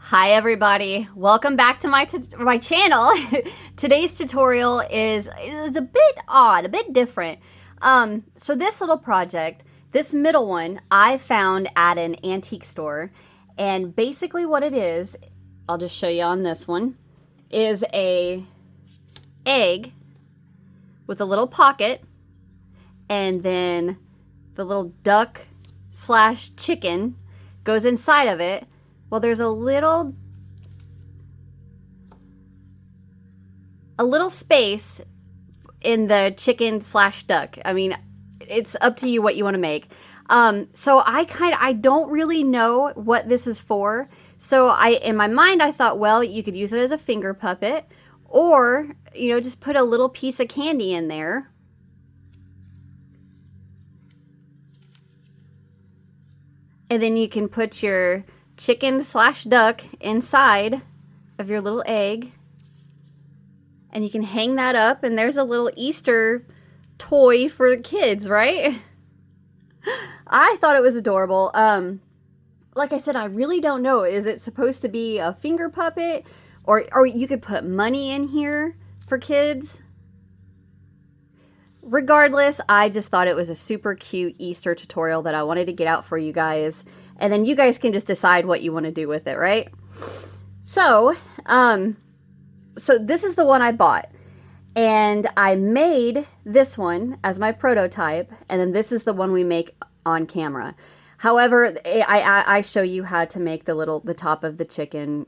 Hi everybody, welcome back to my channel. Today's tutorial is a bit odd, a bit different. So this little project, this middle one, I found at an antique store, and basically what it is, I'll just show you on this one, is a egg with a little pocket, and then the little duck slash chicken goes inside of it. Well, there's a little space in the chicken slash duck. I mean, it's up to you what you want to make. So I don't really know what this is for. So in my mind, I thought, well, you could use it as a finger puppet, or, just put a little piece of candy in there. And then you can put your chicken slash duck inside of your little egg, and you can hang that up, and there's a little Easter toy for the kids, right? I thought it was adorable. Like I said, I really don't know. Is it supposed to be a finger puppet, or you could put money in here for kids? Regardless, I just thought it was a super cute Easter tutorial that I wanted to get out for you guys. And then you guys can just decide what you want to do with it, right? So, so this is the one I bought. And I made this one as my prototype. And then this is the one we make on camera. However, I show you how to make the top of the chicken,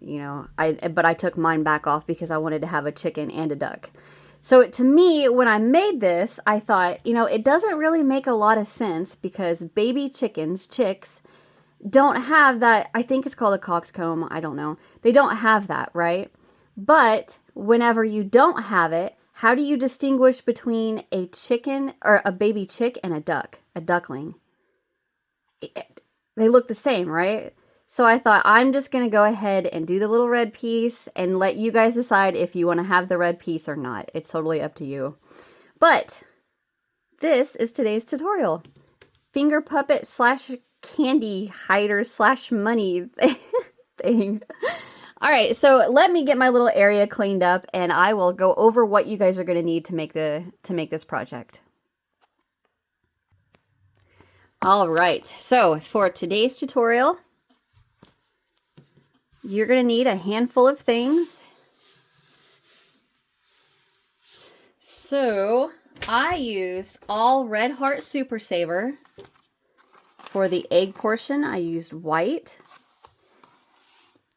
but I took mine back off because I wanted to have a chicken and a duck. So to me, when I made this, I thought, it doesn't really make a lot of sense because baby chicks, don't have that. I think it's called a coxcomb. I don't know. They don't have that, right? But whenever you don't have it, how do you distinguish between a chicken or a baby chick and a duckling? They look the same, right? So I thought, I'm just going to go ahead and do the little red piece and let you guys decide if you want to have the red piece or not. It's totally up to you. But this is today's tutorial. Finger puppet slash candy hider slash money thing. All right, so let me get my little area cleaned up, and I will go over what you guys are going to need to make this project. All right, so for today's tutorial, you're going to need a handful of things. So I used all Red Heart Super Saver. For the egg portion, I used white.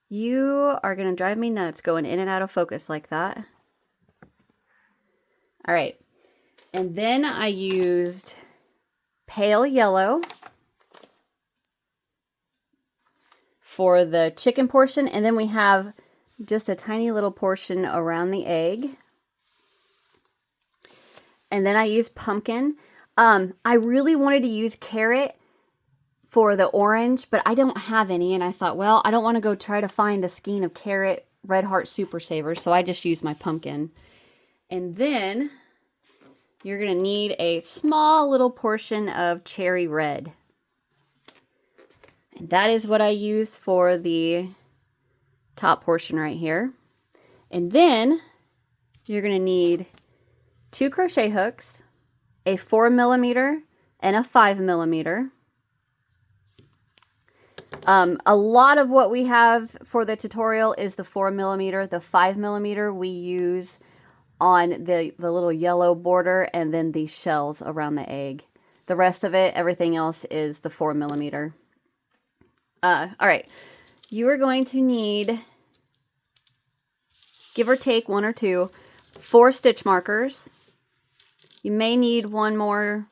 You are going to drive me nuts going in and out of focus like that. All right. And then I used pale yellow for the chicken portion. And then we have just a tiny little portion around the egg. And then I used pumpkin. I really wanted to use carrot for the orange, but I don't have any, and I thought, well, I don't want to go try to find a skein of carrot Red Heart Super Saver, so I just used my pumpkin. And then you're going to need a small little portion of cherry red. And that is what I use for the top portion right here. And then you're going to need 2 crochet hooks, a 4mm and a 5mm. A lot of what we have for the tutorial is the 4mm. The 5mm we use on the little yellow border and then the shells around the egg. The rest of it, everything else is the 4mm. All right, you are going to need, give or take 1 or 2, 4 stitch markers. You may need one more.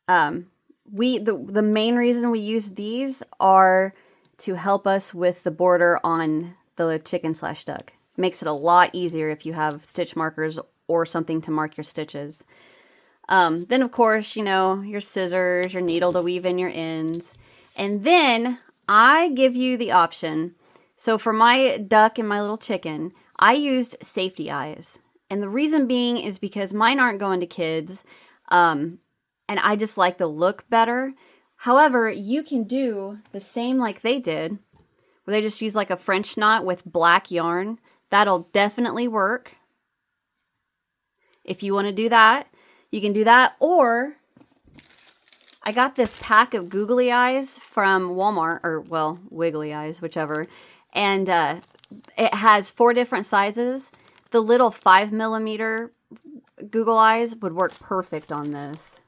The main reason we use these are to help us with the border on the chicken slash duck. It makes it a lot easier if you have stitch markers or something to mark your stitches. Then of course, your scissors, your needle to weave in your ends. And then I give you the option. So for my duck and my little chicken, I used safety eyes. And the reason being is because mine aren't going to kids. And I just like the look better. However, you can do the same like they did where they just use like a French knot with black yarn. That'll definitely work. If you want to do that, you can do that. Or I got this pack of googly eyes from Walmart, or well, wiggly eyes, whichever. And it has 4 different sizes. The little 5mm Google eyes would work perfect on this.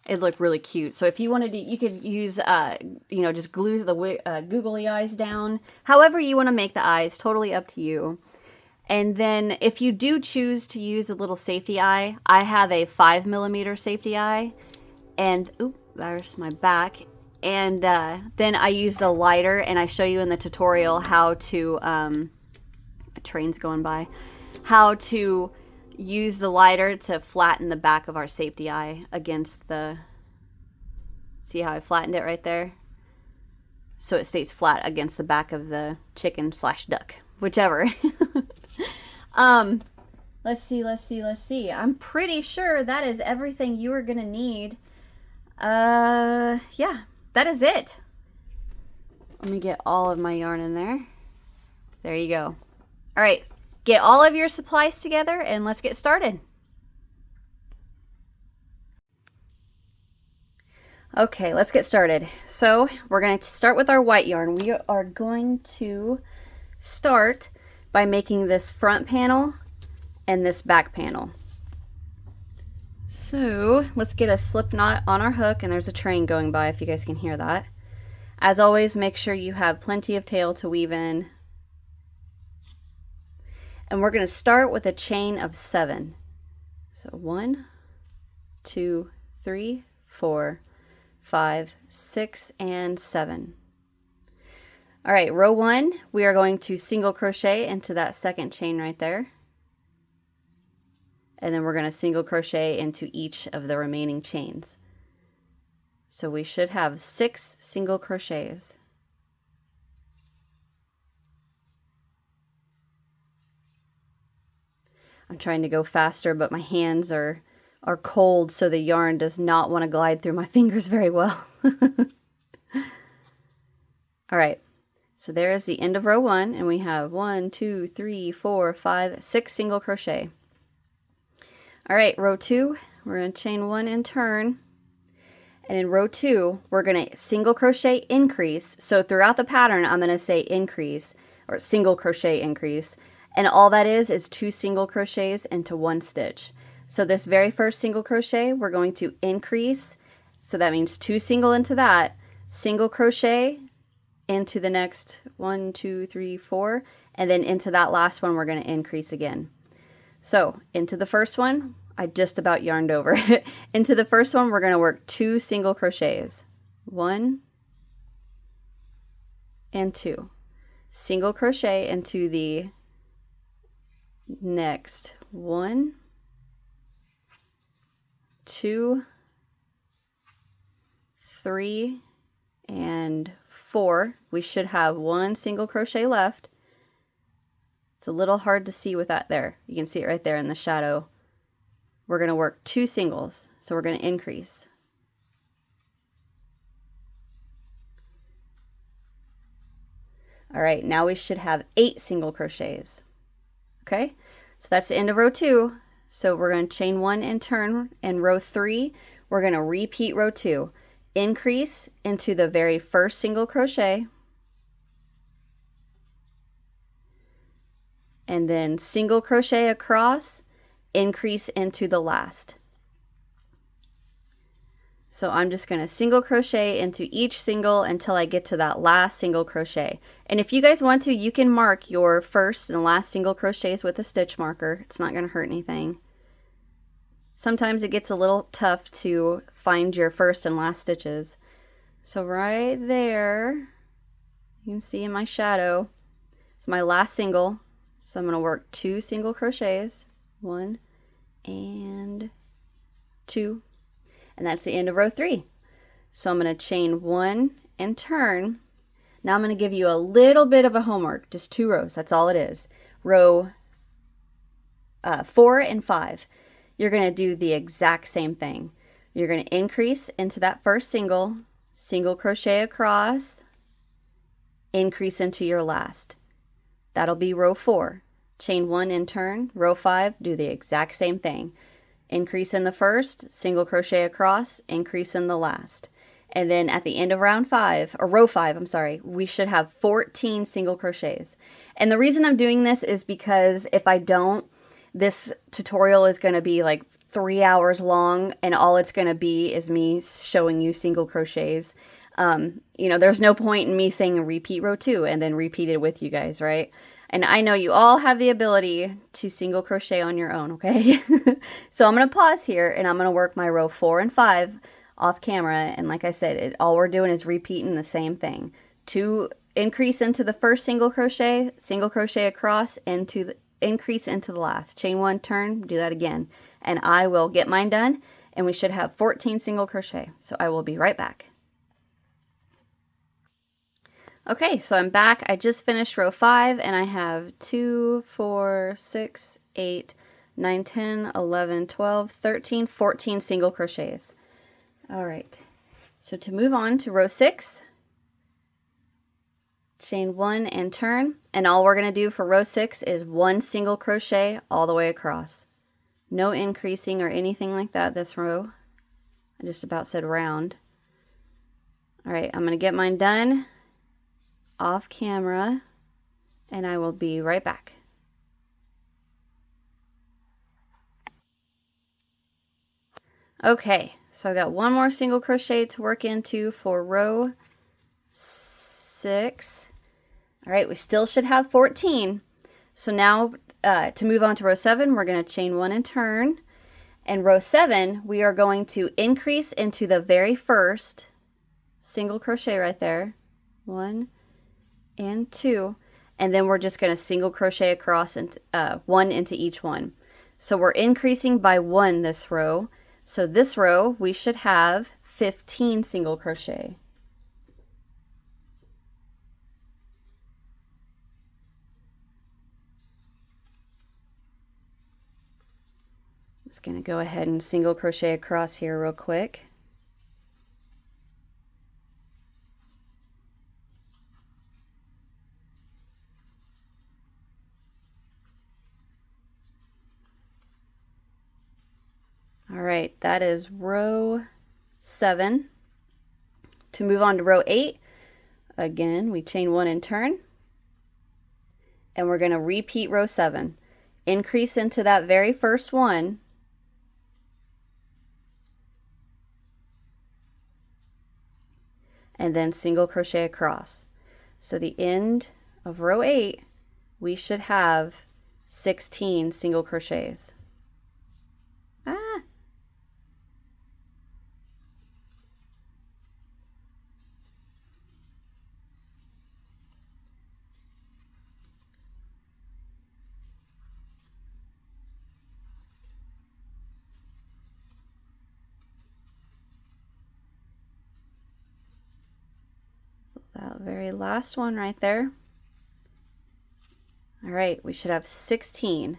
It looked really cute. So if you wanted to, you could use, you know, just glue the googly eyes down. However you want to make the eyes, totally up to you. And then if you do choose to use a little safety eye, I have a 5mm safety eye. And, oop, there's my back. And then I used a lighter, and I show you in the tutorial how to, a train's going by, how to use the lighter to flatten the back of our safety eye against the, see how I flattened it right there? So it stays flat against the back of the chicken / duck, whichever. Let's see. I'm pretty sure that is everything you are gonna need. Yeah, that is it. Let me get all of my yarn in there. There you go. All right. Get all of your supplies together and let's get started. Okay, let's get started. So we're going to start with our white yarn. We are going to start by making this front panel and this back panel. So let's get a slip knot on our hook, and there's a train going by if you guys can hear that. As always, make sure you have plenty of tail to weave in. And we're going to start with a chain of 7. So 1, 2, 3, 4, 5, 6, and 7. All right, row 1, we are going to single crochet into that second chain right there. And then we're going to single crochet into each of the remaining chains. So we should have 6 single crochets. I'm trying to go faster, but my hands are cold, so the yarn does not want to glide through my fingers very well. All right, so there is the end of row 1, and we have 1, 2, 3, 4, 5, 6 single crochet. All right, row 2, we're going to chain 1 and turn. And in row 2, we're going to single crochet increase. So throughout the pattern, I'm going to say increase, or single crochet increase. And all that is 2 single crochets into 1 stitch. So this very first single crochet, we're going to increase. So that means 2 single into that, single crochet into the next 1, 2, 3, 4, and then into that last one, we're going to increase again. So into the first one, I just about yarned over. Into the first one, we're going to work 2 single crochets. 1 and 2. Single crochet into the next 1, 2, 3, and 4. We should have 1 single crochet left. It's a little hard to see with that there. You can see it right there in the shadow. We're going to work 2 singles, so we're going to increase. All right, now we should have 8 single crochets. Okay, so that's the end of row 2. So we're going to chain 1 and turn. In row 3, we're going to repeat row 2. Increase into the very first single crochet. And then single crochet across, increase into the last. So I'm just going to single crochet into each single until I get to that last single crochet. And if you guys want to, you can mark your first and last single crochets with a stitch marker. It's not going to hurt anything. Sometimes it gets a little tough to find your first and last stitches. So right there, you can see in my shadow, it's my last single. So I'm going to work 2 single crochets, 1 and 2. And that's the end of row 3. So I'm going to chain 1 and turn. Now I'm going to give you a little bit of a homework, just 2 rows. That's all it is. Row 4 and 5. You're going to do the exact same thing. You're going to increase into that first single, single crochet across, increase into your last. That'll be row 4. Chain 1 and turn. Row 5, do the exact same thing. Increase in the first, single crochet across, increase in the last. And then at the end of round 5, or row 5, I'm sorry, we should have 14 single crochets. And the reason I'm doing this is because if I don't, this tutorial is going to be like 3 hours long, and all it's going to be is me showing you single crochets. You know, there's no point in me saying repeat row 2 and then repeat it with you guys, right? And I know you all have the ability to single crochet on your own, okay? So I'm going to pause here and I'm going to work my row 4 and 5 off camera. And like I said, all we're doing is repeating the same thing. To increase into the first single crochet across, into the increase into the last. Chain 1, turn, do that again. And I will get mine done and we should have 14 single crochet. So I will be right back. Okay, so I'm back. I just finished row 5 and I have 2, 4, 6, 8, 9, 10, 11, 12, 13, 14 single crochets. All right, so to move on to row 6, chain 1 and turn, and all we're going to do for row 6 is 1 single crochet all the way across. No increasing or anything like that this row. I just about said round. All right, I'm going to get mine done off camera and I will be right back. Okay, so I got one more single crochet to work into for row 6. All right, we still should have 14. So now to move on to row 7, we're going to chain 1 and turn. And row 7, we are going to increase into the very first single crochet right there. 1 and 2. And then we're just going to single crochet across and 1 into each one. So we're increasing by 1 this row. So this row, we should have 15 single crochet. I'm just going to go ahead and single crochet across here real quick. All right, that is row 7. To move on to row 8, again, we chain 1 and turn. And we're going to repeat row 7. Increase into that very first one. And then single crochet across. So the end of row 8, we should have 16 single crochets. That very last one right there. All right, we should have 16.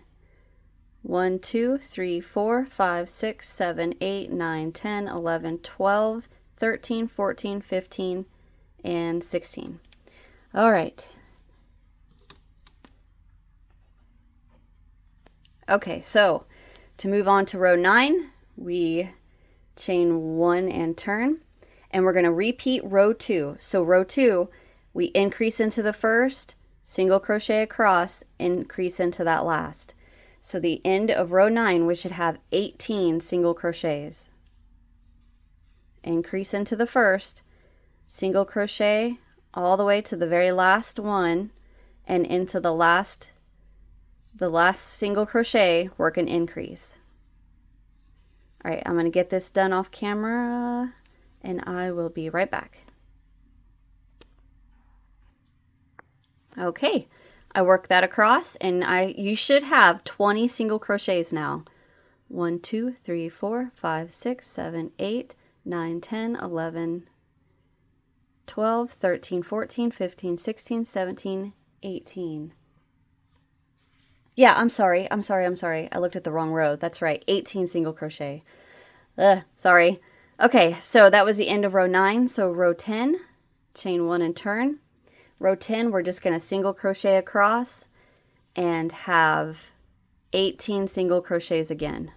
1, 2, 3, 4, 5, 6, 7, 8, 9, 10, 11, 12, 13, 14, 15, and 16. All right. Okay, so to move on to row 9, we chain 1 and turn. And we're going to repeat row 2. So row 2, we increase into the first, single crochet across, increase into that last. So the end of row 9, we should have 18 single crochets. Increase into the first, single crochet all the way to the very last one, and into the last single crochet, work an increase. All right, I'm going to get this done off camera. And I will be right back. Okay, I worked that across and you should have 20 single crochets now. 1, 2, 3, 4, 5, 6, 7, 8, 9, 10, 11, 12, 13, 14, 15, 16, 17, 18. Yeah, I'm sorry. I looked at the wrong row. That's right, 18 single crochet. Sorry. Okay, so that was the end of row 9. So row 10, chain 1 and turn. Row 10, we're just going to single crochet across and have 18 single crochets again.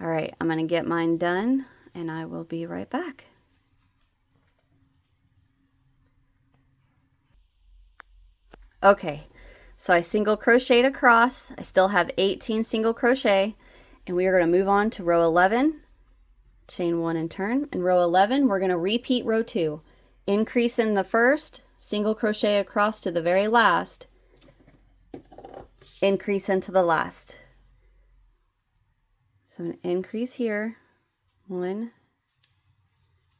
All right, I'm going to get mine done and I will be right back. Okay, so I single crocheted across. I still have 18 single crochet, and we are going to move on to row 11, chain 1 and turn. In row 11, we're going to repeat row 2. Increase in the first, single crochet across to the very last, increase into the last. So I'm going to increase here, 1,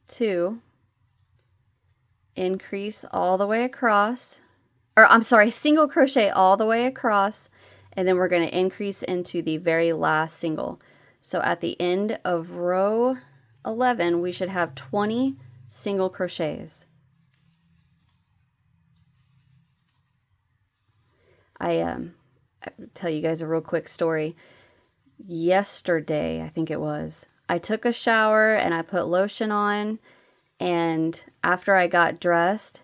2, increase all the way across, or I'm sorry, single crochet all the way across, and then we're going to increase into the very last single. So at the end of row 11, we should have 20 single crochets. I'll tell you guys a real quick story. Yesterday, I think it was, I took a shower and I put lotion on, and after I got dressed,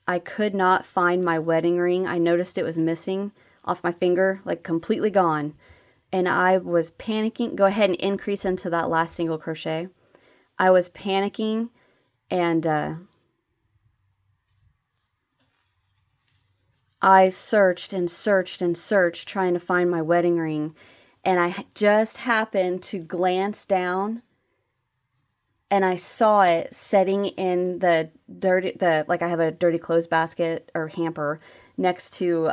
I could not find my wedding ring. I noticed it was missing off my finger, like completely gone. And I was panicking. Go ahead and increase into that last single crochet. I was panicking, and I searched and searched and searched trying to find my wedding ring. And I just happened to glance down and I saw it setting in the like I have a dirty clothes basket or hamper next to,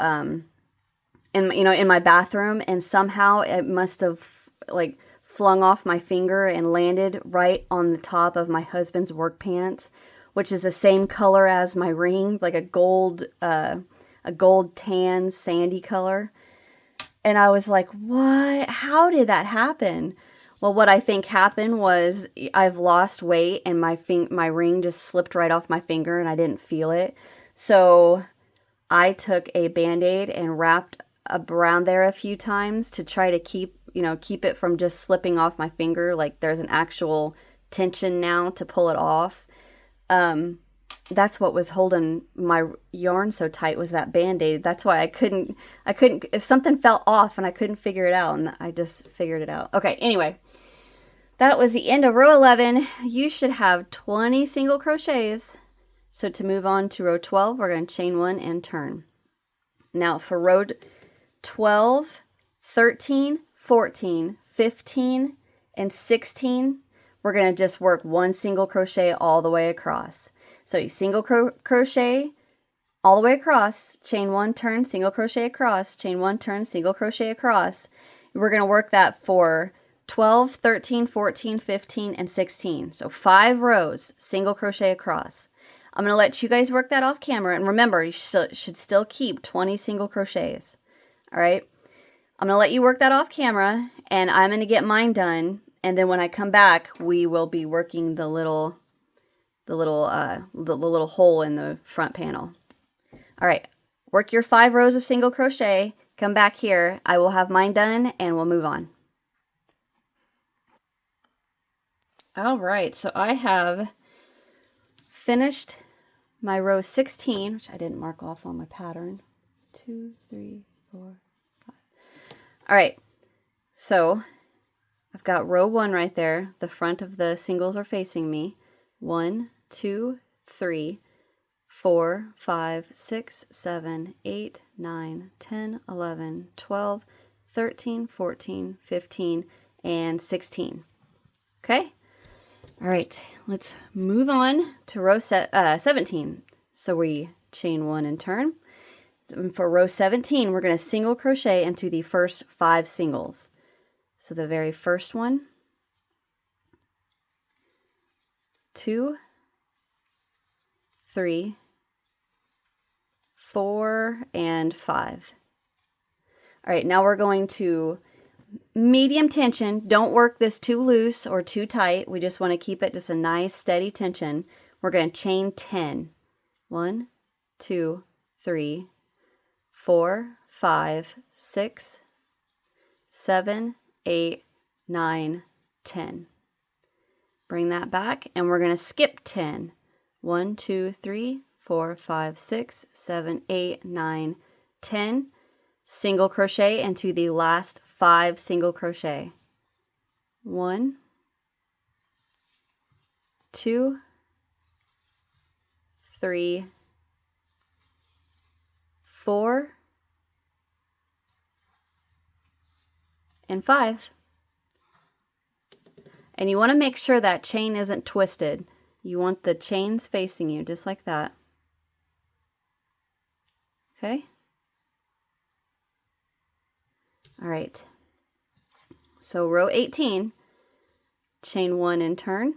in my bathroom, and somehow it must have like flung off my finger and landed right on the top of my husband's work pants, which is the same color as my ring, like a gold tan sandy color. And I was like, what? How did that happen? Well, what I think happened was I've lost weight and my ring just slipped right off my finger and I didn't feel it. So I took a Band-Aid and wrapped around there a few times to try to keep it from just slipping off my finger. Like there's an actual tension now to pull it off. That's what was holding my yarn so tight, was that Band-Aid. That's why I couldn't, if something fell off and I couldn't figure it out, and I just figured it out. Okay, anyway, that was the end of row 11. You should have 20 single crochets. So to move on to row 12, we're going to chain 1 and turn. Now for row 12, 13, 14, 15, and 16, we're going to just work 1 single crochet all the way across. So you single crochet all the way across, chain 1, turn, single crochet across, chain 1, turn, single crochet across. We're going to work that for 12, 13, 14, 15, and 16. So 5 rows, single crochet across. I'm going to let you guys work that off camera, and remember, you should still keep 20 single crochets. All right? I'm going to let you work that off camera, and I'm going to get mine done, and then when I come back, we will be working the little hole in the front panel. All right, work your 5 rows of single crochet, come back here, I will have mine done, and we'll move on. All right, so I have finished my row 16, which I didn't mark off on my pattern. 2, 3, 4, 5. All right, so I've got row 1 right there. The front of the singles are facing me. 1, 2, 3, 4, 5, 6, 7, 8, 9, 10, 11, 12, 13, 14, 15, and 16. Okay? All right, let's move on to row 17. So we chain 1 and turn. For row 17, we're going to single crochet into the first 5 singles. So the very first one, 2, 3, 4, and 5. All right, now we're going to medium tension. Don't work this too loose or too tight. We just want to keep it just a nice steady tension. We're going to chain 10. 1, 2, 3, 4, 5, 6, 7, 8, 9, 10. Bring that back, and we're going to skip 10. 1, 2, 3, 4, 5, 6, 7, 8, 9, 10. Single crochet into the last 5 single crochet. 1, 2, 3, 4, and 5. And you want to make sure that chain isn't twisted. You want the chains facing you, just like that. Okay? All right. So row 18, chain 1 and turn,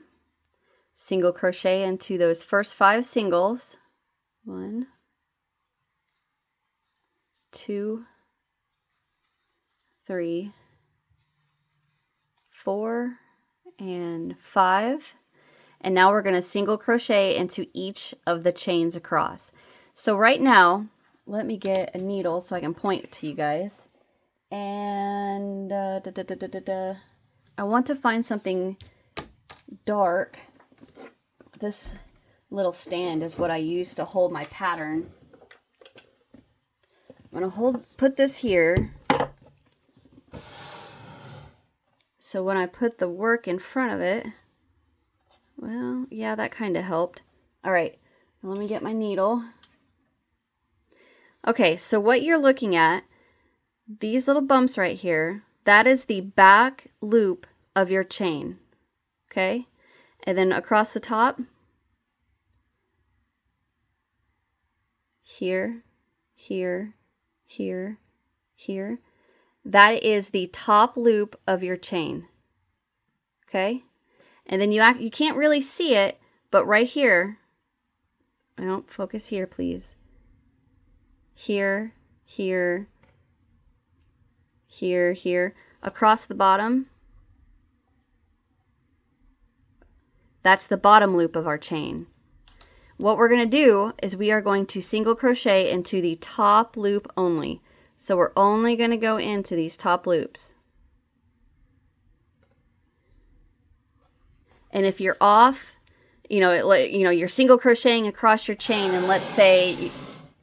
single crochet into those first 5 singles. 1, 2, 3, 4, and 5. And now we're going to single crochet into each of the chains across. So right now, let me get a needle so I can point to you guys. And I want to find something dark. This little stand is what I use to hold my pattern. I'm going to put this here. So when I put the work in front of it, well, yeah, that kind of helped. All right, let me get my needle. Okay, so what you're looking at, these little bumps right here, that is the back loop of your chain, okay? And then across the top, here, here, here, here, that is the top loop of your chain, okay? And then you can't really see it, but right here, don't focus here, please. Here, here, here, here, across the bottom, that's the bottom loop of our chain. What we're going to do is we are going to single crochet into the top loop only. So we're only going to go into these top loops. And if you're off, you're single crocheting across your chain, and let's say,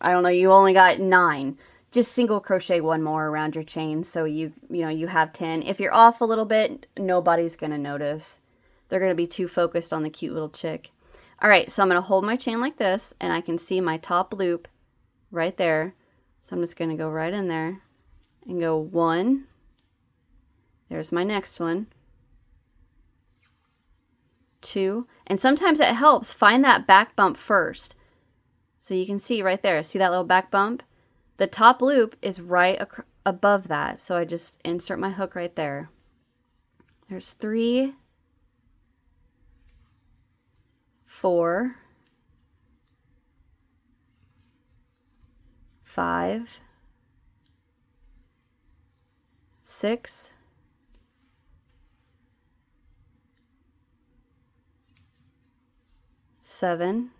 I don't know, you only got 9. Just single crochet one more around your chain so you have 10. If you're off a little bit, nobody's going to notice. They're going to be too focused on the cute little chick. All right, so I'm going to hold my chain like this, and I can see my top loop right there. So I'm just going to go right in there and go 1. There's my next one. 2. And sometimes it helps, find that back bump first. So you can see right there, see that little back bump? The top loop is right above that. So I just insert my hook right there. There's 3, 4, 5, 6, 7,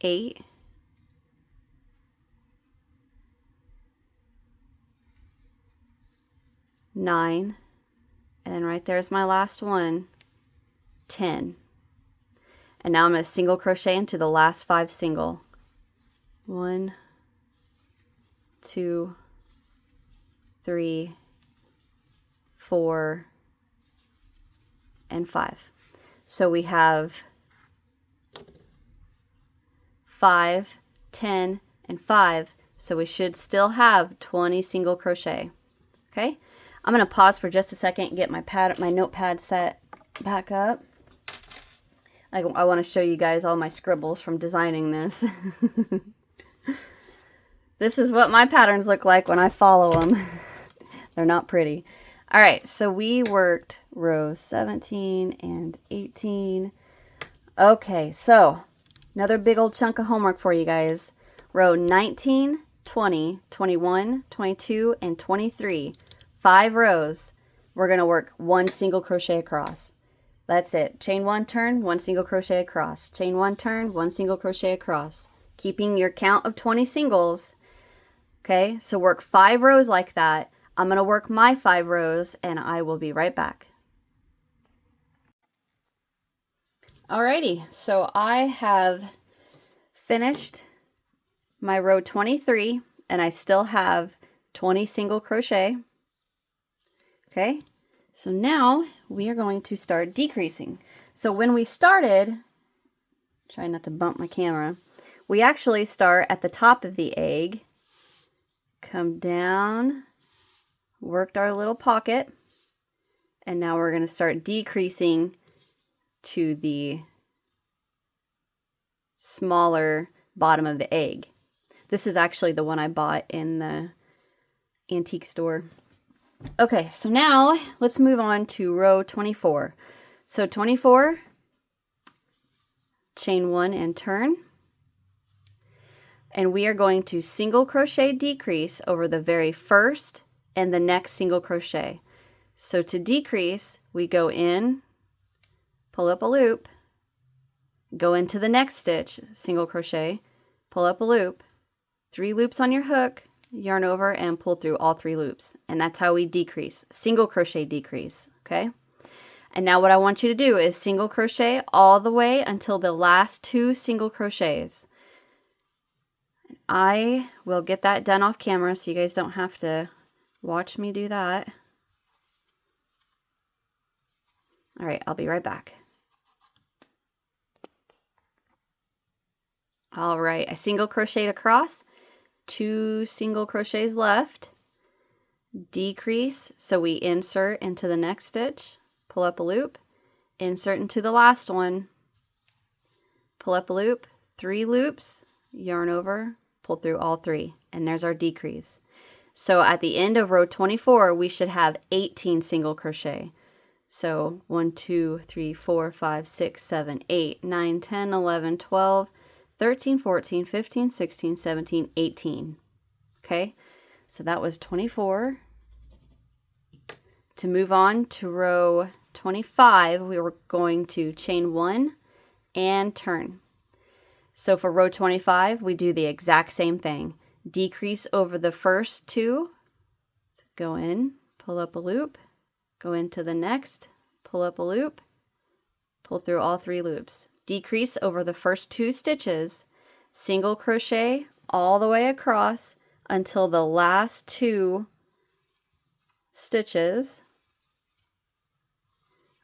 8, 9, and then right there's my last one, 10. And now I'm going to single crochet into the last 5 single. 1, 2, 3, 4, and 5. So we have 5, 10, and 5. So we should still have 20 single crochet. Okay? I'm going to pause for just a second and get my notepad set back up. I want to show you guys all my scribbles from designing this. This is what my patterns look like when I follow them. They're not pretty. All right, so we worked rows 17 and 18. Okay, so another big old chunk of homework for you guys. Row 19, 20, 21, 22, and 23. 5 rows. We're going to work 1 single crochet across. That's it. Chain 1, turn, 1 single crochet across. Chain 1, turn, 1 single crochet across. keeping your count of 20 singles. Okay, so work 5 rows like that. I'm going to work my 5 rows and I will be right back. Alrighty, so I have finished my row 23 and I still have 20 single crochet. Okay, so now we are going to start decreasing. So when we started, try not to bump my camera, we actually start at the top of the egg, come down, worked our little pocket, and now we're going to start decreasing to the smaller bottom of the egg. This is actually the one I bought in the antique store. Okay, so now let's move on to row 24. So 24, chain 1 and turn. And we are going to single crochet decrease over the very first and the next single crochet. So to decrease, we go in, pull up a loop, go into the next stitch, single crochet, pull up a loop, 3 loops on your hook, yarn over and pull through all 3 loops. And that's how we decrease, single crochet decrease, okay? And now what I want you to do is single crochet all the way until the last 2 single crochets. I will get that done off camera so you guys don't have to watch me do that. All right, I'll be right back. All right, I single crocheted across, 2 single crochets left, decrease, so we insert into the next stitch, pull up a loop, insert into the last one, pull up a loop, 3 loops, yarn over, pull through all 3, and there's our decrease. So at the end of row 24, we should have 18 single crochet. So 1, 2, 3, 4, 5, 6, 7, 8, 9, 10, 11, 12, 13, 14, 15, 16, 17, 18. Okay, so that was 24. To move on to row 25, we were going to chain 1 and turn. So for row 25, we do the exact same thing. Decrease over the first 2, go in, pull up a loop, go into the next, pull up a loop, pull through all 3 loops. Decrease over the first 2 stitches, single crochet all the way across until the last 2 stitches.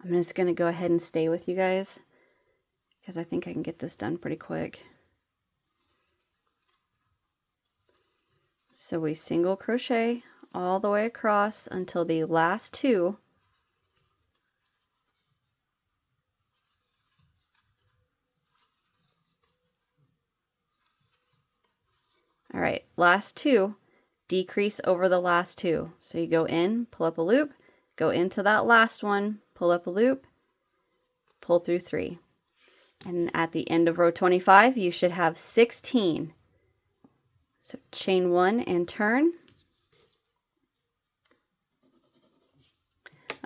I'm just going to go ahead and stay with you guys because I think I can get this done pretty quick. So we single crochet all the way across until the last 2. All right, last 2, decrease over the last 2. So you go in, pull up a loop, go into that last one, pull up a loop, pull through 3. And at the end of row 25, you should have 16. So chain 1 and turn.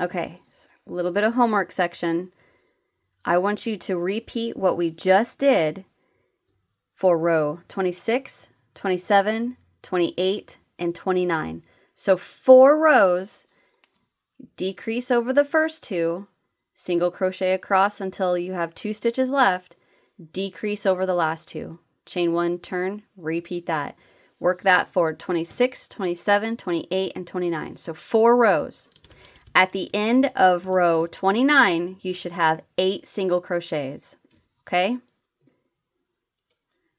Okay, so a little bit of homework section. I want you to repeat what we just did for row 26, 27, 28, and 29. So 4 rows, decrease over the first 2, single crochet across until you have 2 stitches left, decrease over the last 2, chain 1, turn, repeat that. Work that for 26, 27, 28, and 29. So 4 rows. At the end of row 29, you should have 8 single crochets. Okay?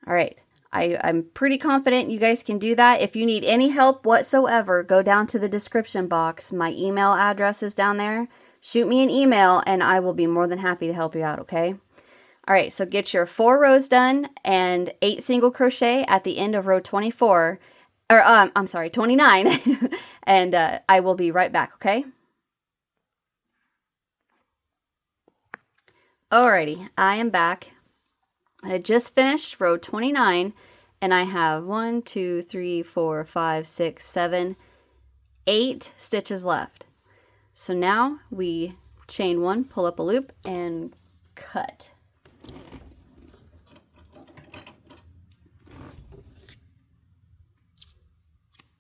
All right. I'm pretty confident you guys can do that. If you need any help whatsoever, go down to the description box. My email address is down there. Shoot me an email and I will be more than happy to help you out, okay? All right, so get your 4 rows done and 8 single crochet at the end of row 24, or I'm sorry, 29, and I will be right back, okay? Alrighty, I am back. I just finished row 29 and I have 1, 2, 3, 4, 5, 6, 7, 8 stitches left. So now we chain 1, pull up a loop, and cut.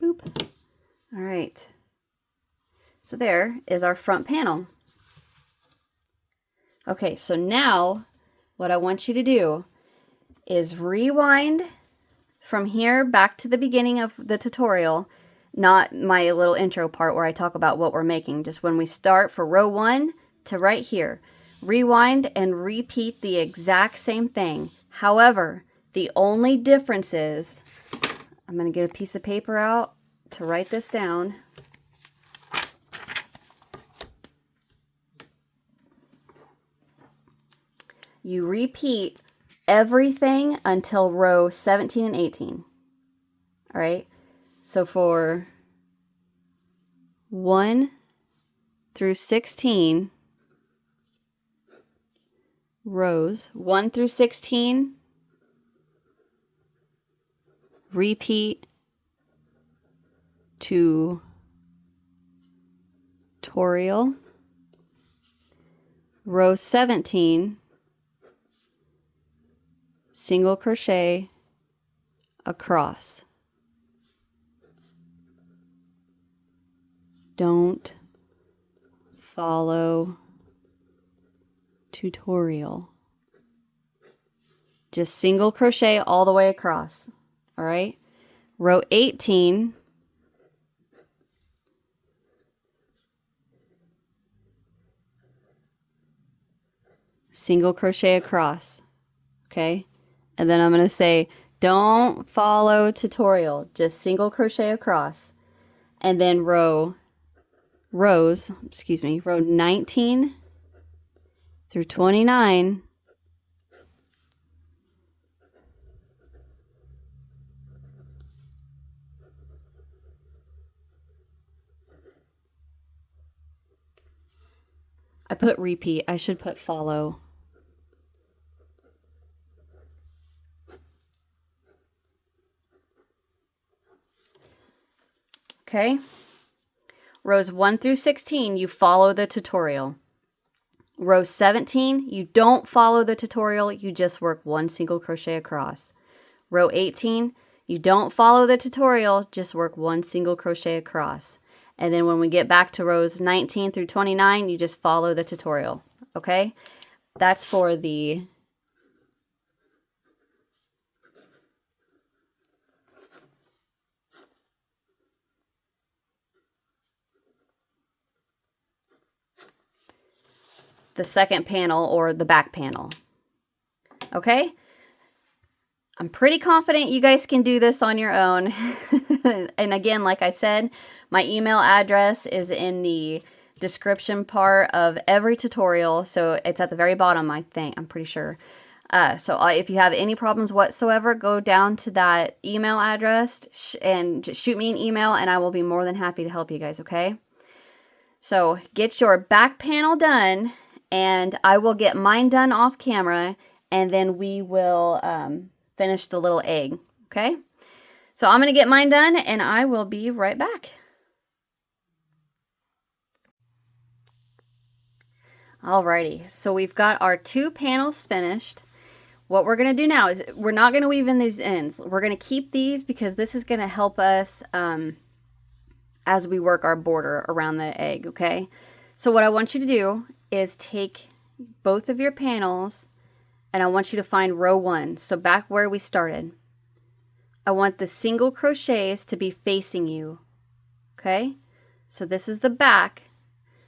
Boop. All right. So there is our front panel. Okay, so now what I want you to do is rewind from here back to the beginning of the tutorial, not my little intro part where I talk about what we're making, just when we start for row 1 to right here. Rewind and repeat the exact same thing. However, the only difference is, I'm going to get a piece of paper out to write this down. You repeat everything until row 17 and 18. All right. So for 1 through 16 rows, 1 through 16, repeat tutorial. Row 17, single crochet across. Don't follow tutorial. Just single crochet all the way across. All right. Row 18, single crochet across. Okay. And then I'm going to say, don't follow tutorial, just single crochet across. And then row 19 through 29, I put repeat, I should put follow. Okay. Rows 1 through 16, you follow the tutorial. Row 17, you don't follow the tutorial, you just work 1 single crochet across. Row 18, you don't follow the tutorial, just work 1 single crochet across. And then when we get back to rows 19 through 29, you just follow the tutorial. Okay? That's for the second panel or the back panel. Okay? I'm pretty confident you guys can do this on your own. And again, like I said, my email address is in the description part of every tutorial. So it's at the very bottom, I think. I'm pretty sure. So if you have any problems whatsoever, go down to that email address and just shoot me an email and I will be more than happy to help you guys, okay? So get your back panel done and I will get mine done off camera and then we will finish the little egg, okay? So I'm going to get mine done and I will be right back. Alrighty, so we've got our 2 panels finished. What we're going to do now is we're not going to weave in these ends. We're going to keep these because this is going to help us as we work our border around the egg, okay? So what I want you to do is take both of your panels and I want you to find row 1. So back where we started. I want the single crochets to be facing you, okay? So this is the back.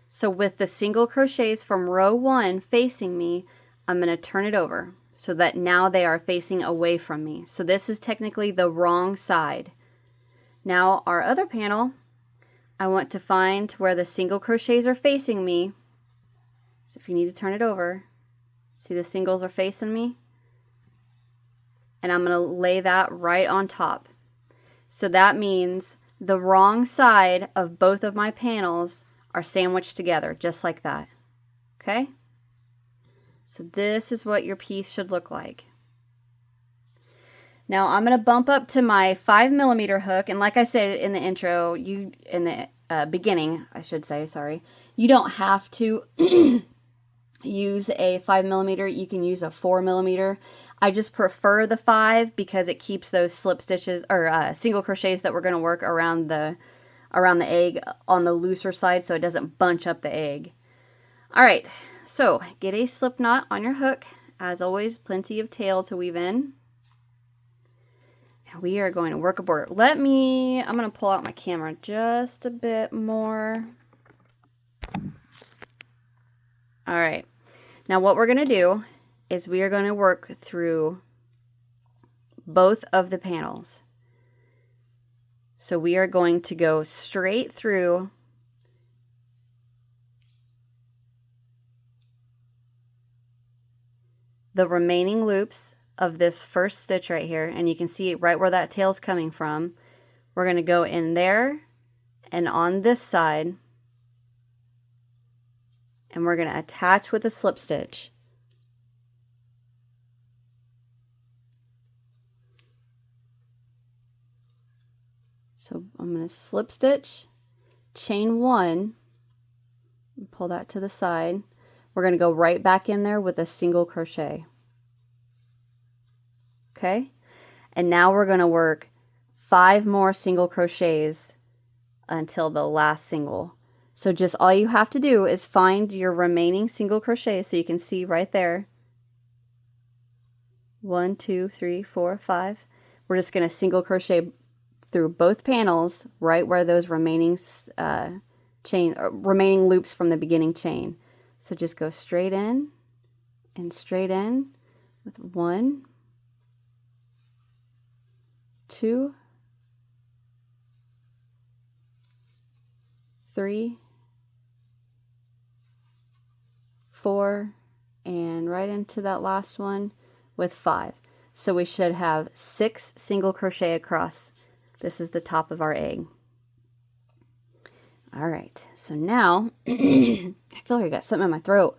So with the single crochets from row 1 facing me, I'm going to turn it over so that now they are facing away from me. So this is technically the wrong side. Now our other panel, I want to find where the single crochets are facing me. So if you need to turn it over, see the singles are facing me? And I'm going to lay that right on top. So that means the wrong side of both of my panels are sandwiched together, just like that. Okay? So this is what your piece should look like. Now I'm going to bump up to my 5mm hook, and like I said in the intro, in the beginning, I should say, sorry, you don't have to use a 5mm. You can use a 4mm. I just prefer the 5 because it keeps those slip stitches or single crochets that we're going to work around the egg on the looser side so it doesn't bunch up the egg. All right, so get a slip knot on your hook. As always, plenty of tail to weave in. And we are going to work a border. I'm going to pull out my camera just a bit more. All right, now what we're going to do is we are going to work through both of the panels. So we are going to go straight through the remaining loops of this first stitch right here, and you can see right where that tail's coming from. We're going to go in there and on this side, and we're going to attach with a slip stitch. So I'm going to slip stitch, chain 1, and pull that to the side. We're going to go right back in there with a single crochet. Okay, and now we're going to work 5 more single crochets until the last single. So just all you have to do is find your remaining single crochet, so you can see right there. 1, 2, 3, 4, 5. We're just going to single crochet through both panels right where those remaining remaining loops from the beginning chain. So just go straight in and straight in with 1, 2, 3, 4, and right into that last one with 5. So we should have 6 single crochet across. This is the top of our egg. All right, so now I feel like I got something in my throat.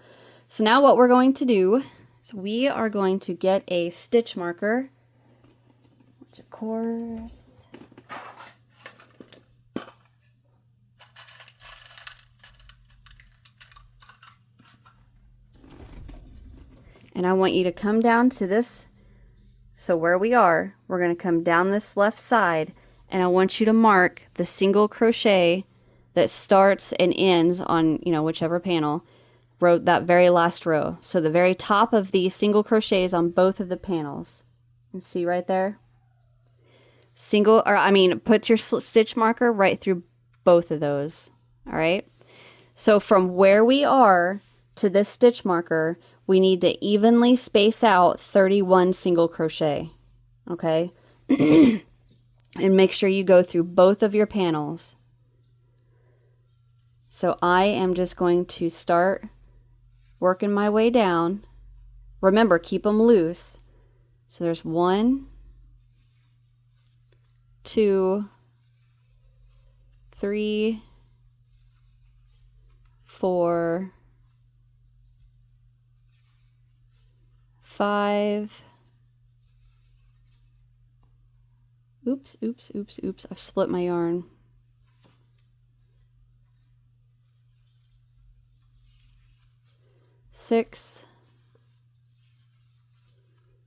So now what we're going to do is we are going to get a stitch marker, which of course and I want you to come down to this. So where we are, we're going to come down this left side, and I want you to mark the single crochet that starts and ends on, whichever panel, that very last row. So the very top of the single crochets on both of the panels. You can see right there? Put your stitch marker right through both of those. All right? So from where we are to this stitch marker, we need to evenly space out 31 single crochet, okay? And make sure you go through both of your panels. So I am just going to start working my way down. Remember, keep them loose. So there's 1, 2, 3, 4, 5. Oops, I've split my yarn. 6,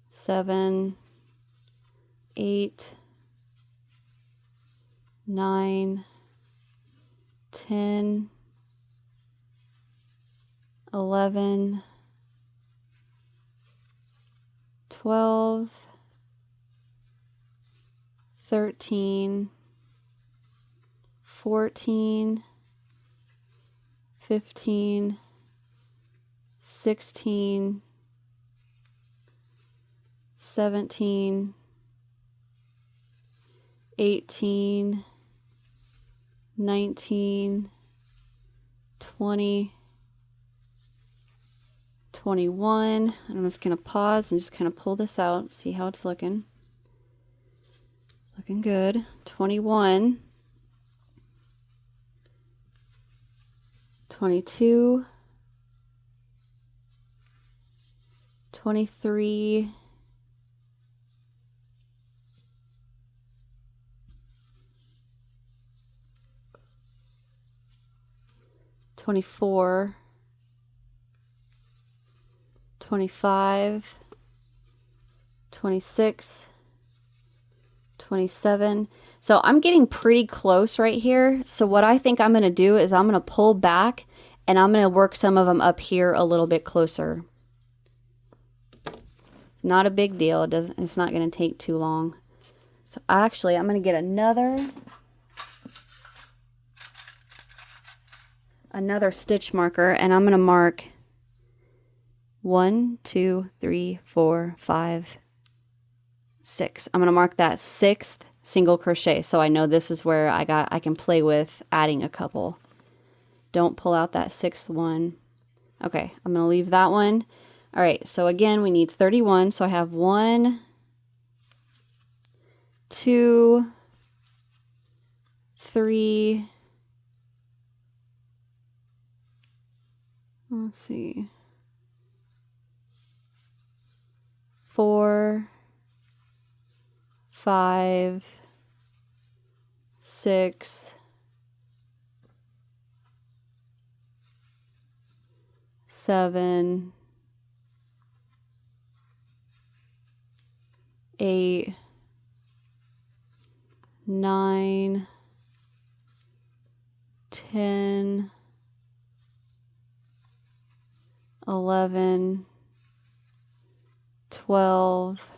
7, 8, 9, 10, 11, 12, 13, 14, 15, 16, 17, 18, 19, 20, 21. I'm just going to pause and just kind of pull this out, see how it's looking. It's looking good. 21, 22, 23, 24, 25, 26, 27. So I'm getting pretty close right here. So what I think I'm going to do is I'm going to pull back and I'm going to work some of them up here a little bit closer. Not a big deal. It's not going to take too long. So actually I'm going to get another stitch marker, and I'm going to mark 1, 2, 3, 4, 5, 6. I'm going to mark that 6th single crochet, so I know this is where I can play with adding a couple. Don't pull out that 6th one. Okay, I'm going to leave that one. All right, so again, we need 31. So I have 1, 2, 3. Let's see. 4, 5, 6, 7, 8, 9, 10, 11, 12,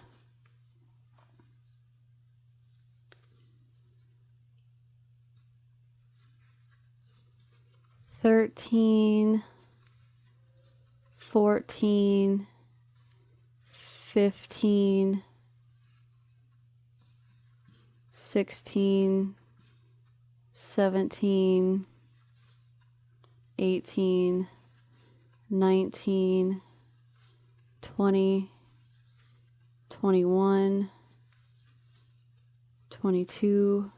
13, 14, 15, 16, 17, 18, 19, 20, 21, 22,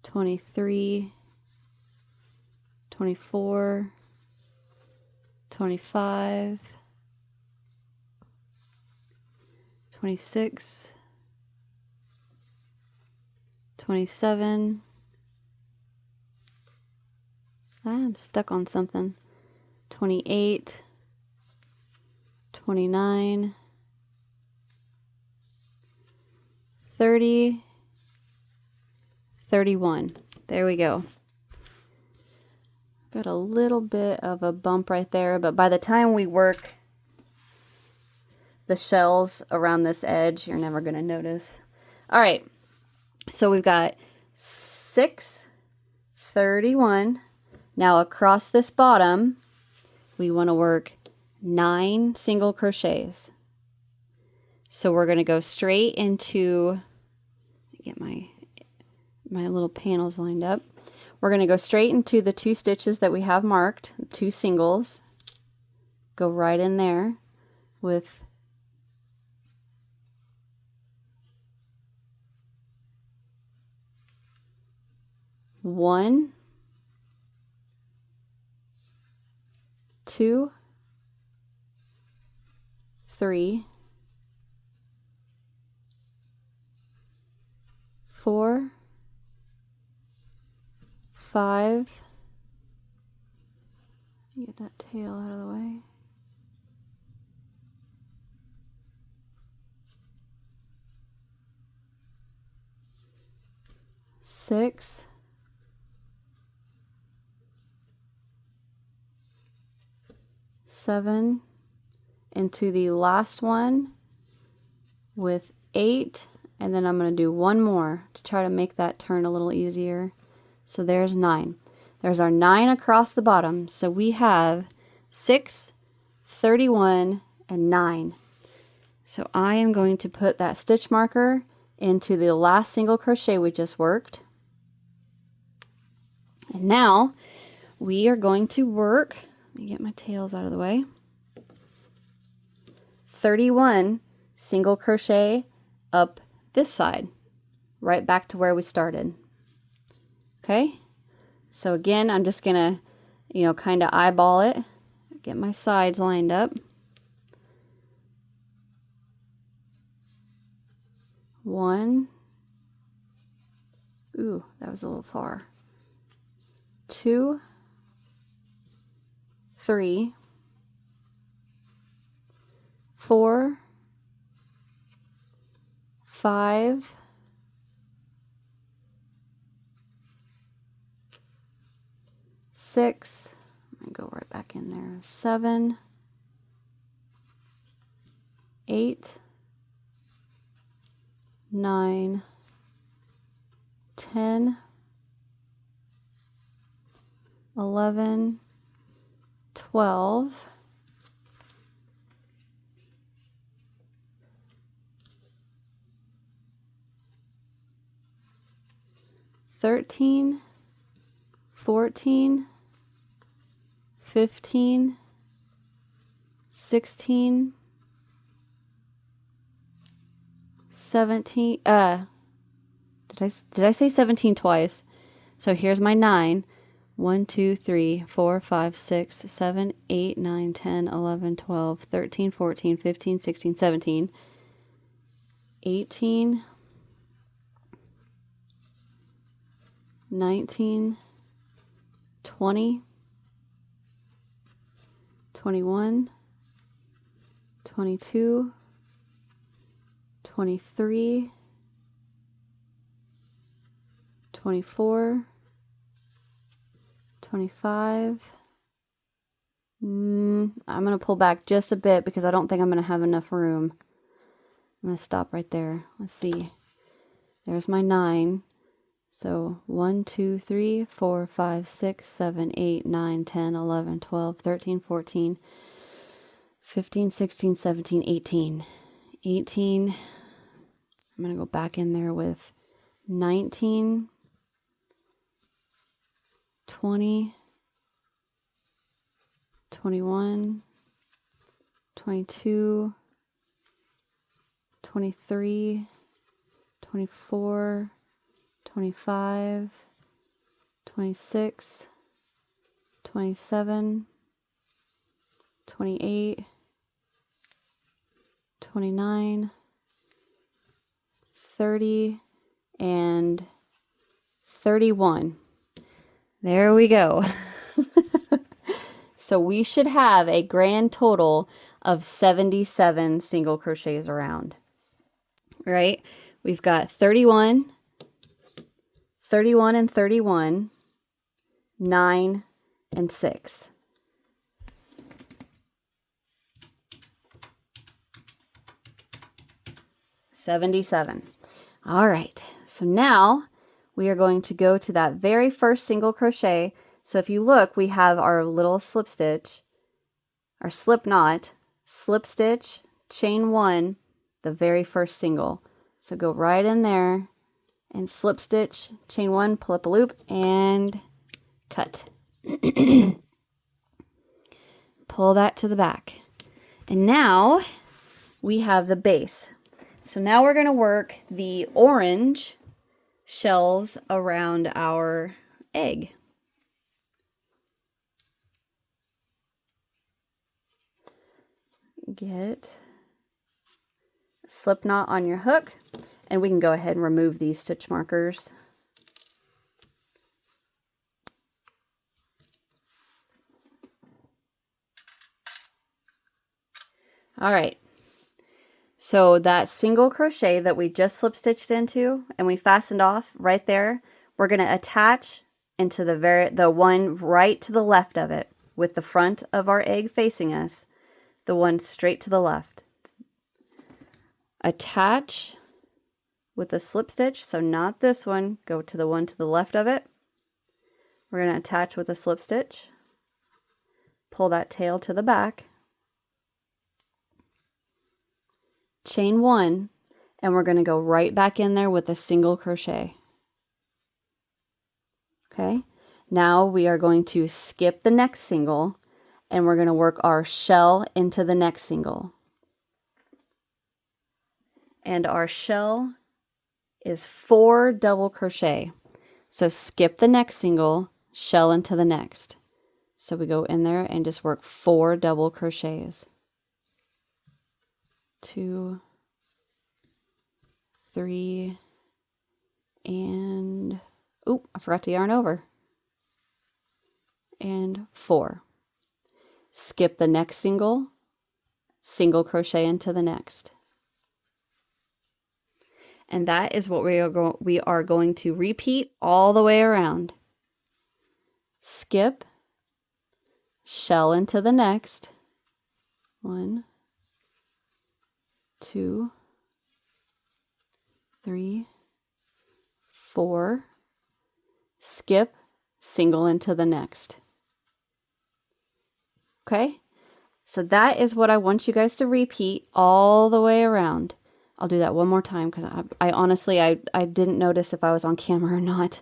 23, 24, 25, 26, 27. I'm stuck on something. 28, 29, 30, 31. There we go. Got a little bit of a bump right there, but by the time we work the shells around this edge, you're never going to notice. All right, so we've got 6, 31. Now across this bottom, we want to work 9 single crochets. So we're going to go straight into, get my little panels lined up. We're going to go straight into the 2 stitches that we have marked, 2 singles. Go right in there with 1, 2, 3, 4, 5. Get that tail out of the way. 6, 7, into the last one with 8, and then I'm going to do one more to try to make that turn a little easier. So there's 9. There's our 9 across the bottom. So we have 6, 31, and 9. So I am going to put that stitch marker into the last single crochet we just worked. And now we are going to work, let me get my tails out of the way, 31 single crochet up this side, right back to where we started. Okay, so again, I'm just gonna, kind of eyeball it, get my sides lined up. 1, ooh, that was a little far. 2, 3, 4, 5, 6, I'm going to go right back in there, 7, 8, 9, 10, 11, 12, 13, 14, 15, 16, 17, did I say 17 twice? So here's my 9. 1, 2, 3, 4, 5, 6, 7, 8, 9, 10, 11, 12, 13, 14, 15, 16, 17, 18, 19, 20, 21, 22, 23, 24, 25. I'm going to pull back just a bit because I don't think I'm going to have enough room. I'm going to stop right there. Let's see. There's my 9. So 1, 2, 3, 4, 5, 6, 7, 8, 9, 10, 11, 12, 13, 14, 15, 16, 17, 18. 18. I'm going to go back in there with 19, 20, 21, 22, 23, 24, 25, 26, 27, 28, 29, 30, and 31. There we go. So we should have a grand total of 77 single crochets around, right? We've got 31, 31 and 31, 9 and 6. $77. All right, so now we are going to go to that very first single crochet. So if you look, we have our little slip stitch, our slip knot, slip stitch, chain 1, the very first single. So go right in there and slip stitch, chain 1, pull up a loop, and cut. Pull that to the back. And now we have the base. So now we're going to work the orange shells around our egg. Get a slip knot on your hook, and we can go ahead and remove these stitch markers. All right, so that single crochet that we just slip stitched into and we fastened off right there, we're going to attach into the one right to the left of it with the front of our egg facing us, the one straight to the left. Attach with a slip stitch, so not this one, go to the one to the left of it. We're going to attach with a slip stitch, pull that tail to the back, chain 1, and we're going to go right back in there with a single crochet. Okay, now we are going to skip the next single and we're going to work our shell into the next single. And our shell is 4 double crochet. So skip the next single, shell into the next. So we go in there and just work 4 double crochets. 2, 3, and oop, I forgot to yarn over. And 4. Skip the next single, single crochet into the next. And that is what we are going to repeat all the way around. Skip, shell into the next. 1, 2, 3, 4. Skip, single into the next. Okay? So that is what I want you guys to repeat all the way around. I'll do that one more time because I honestly, I didn't notice if I was on camera or not.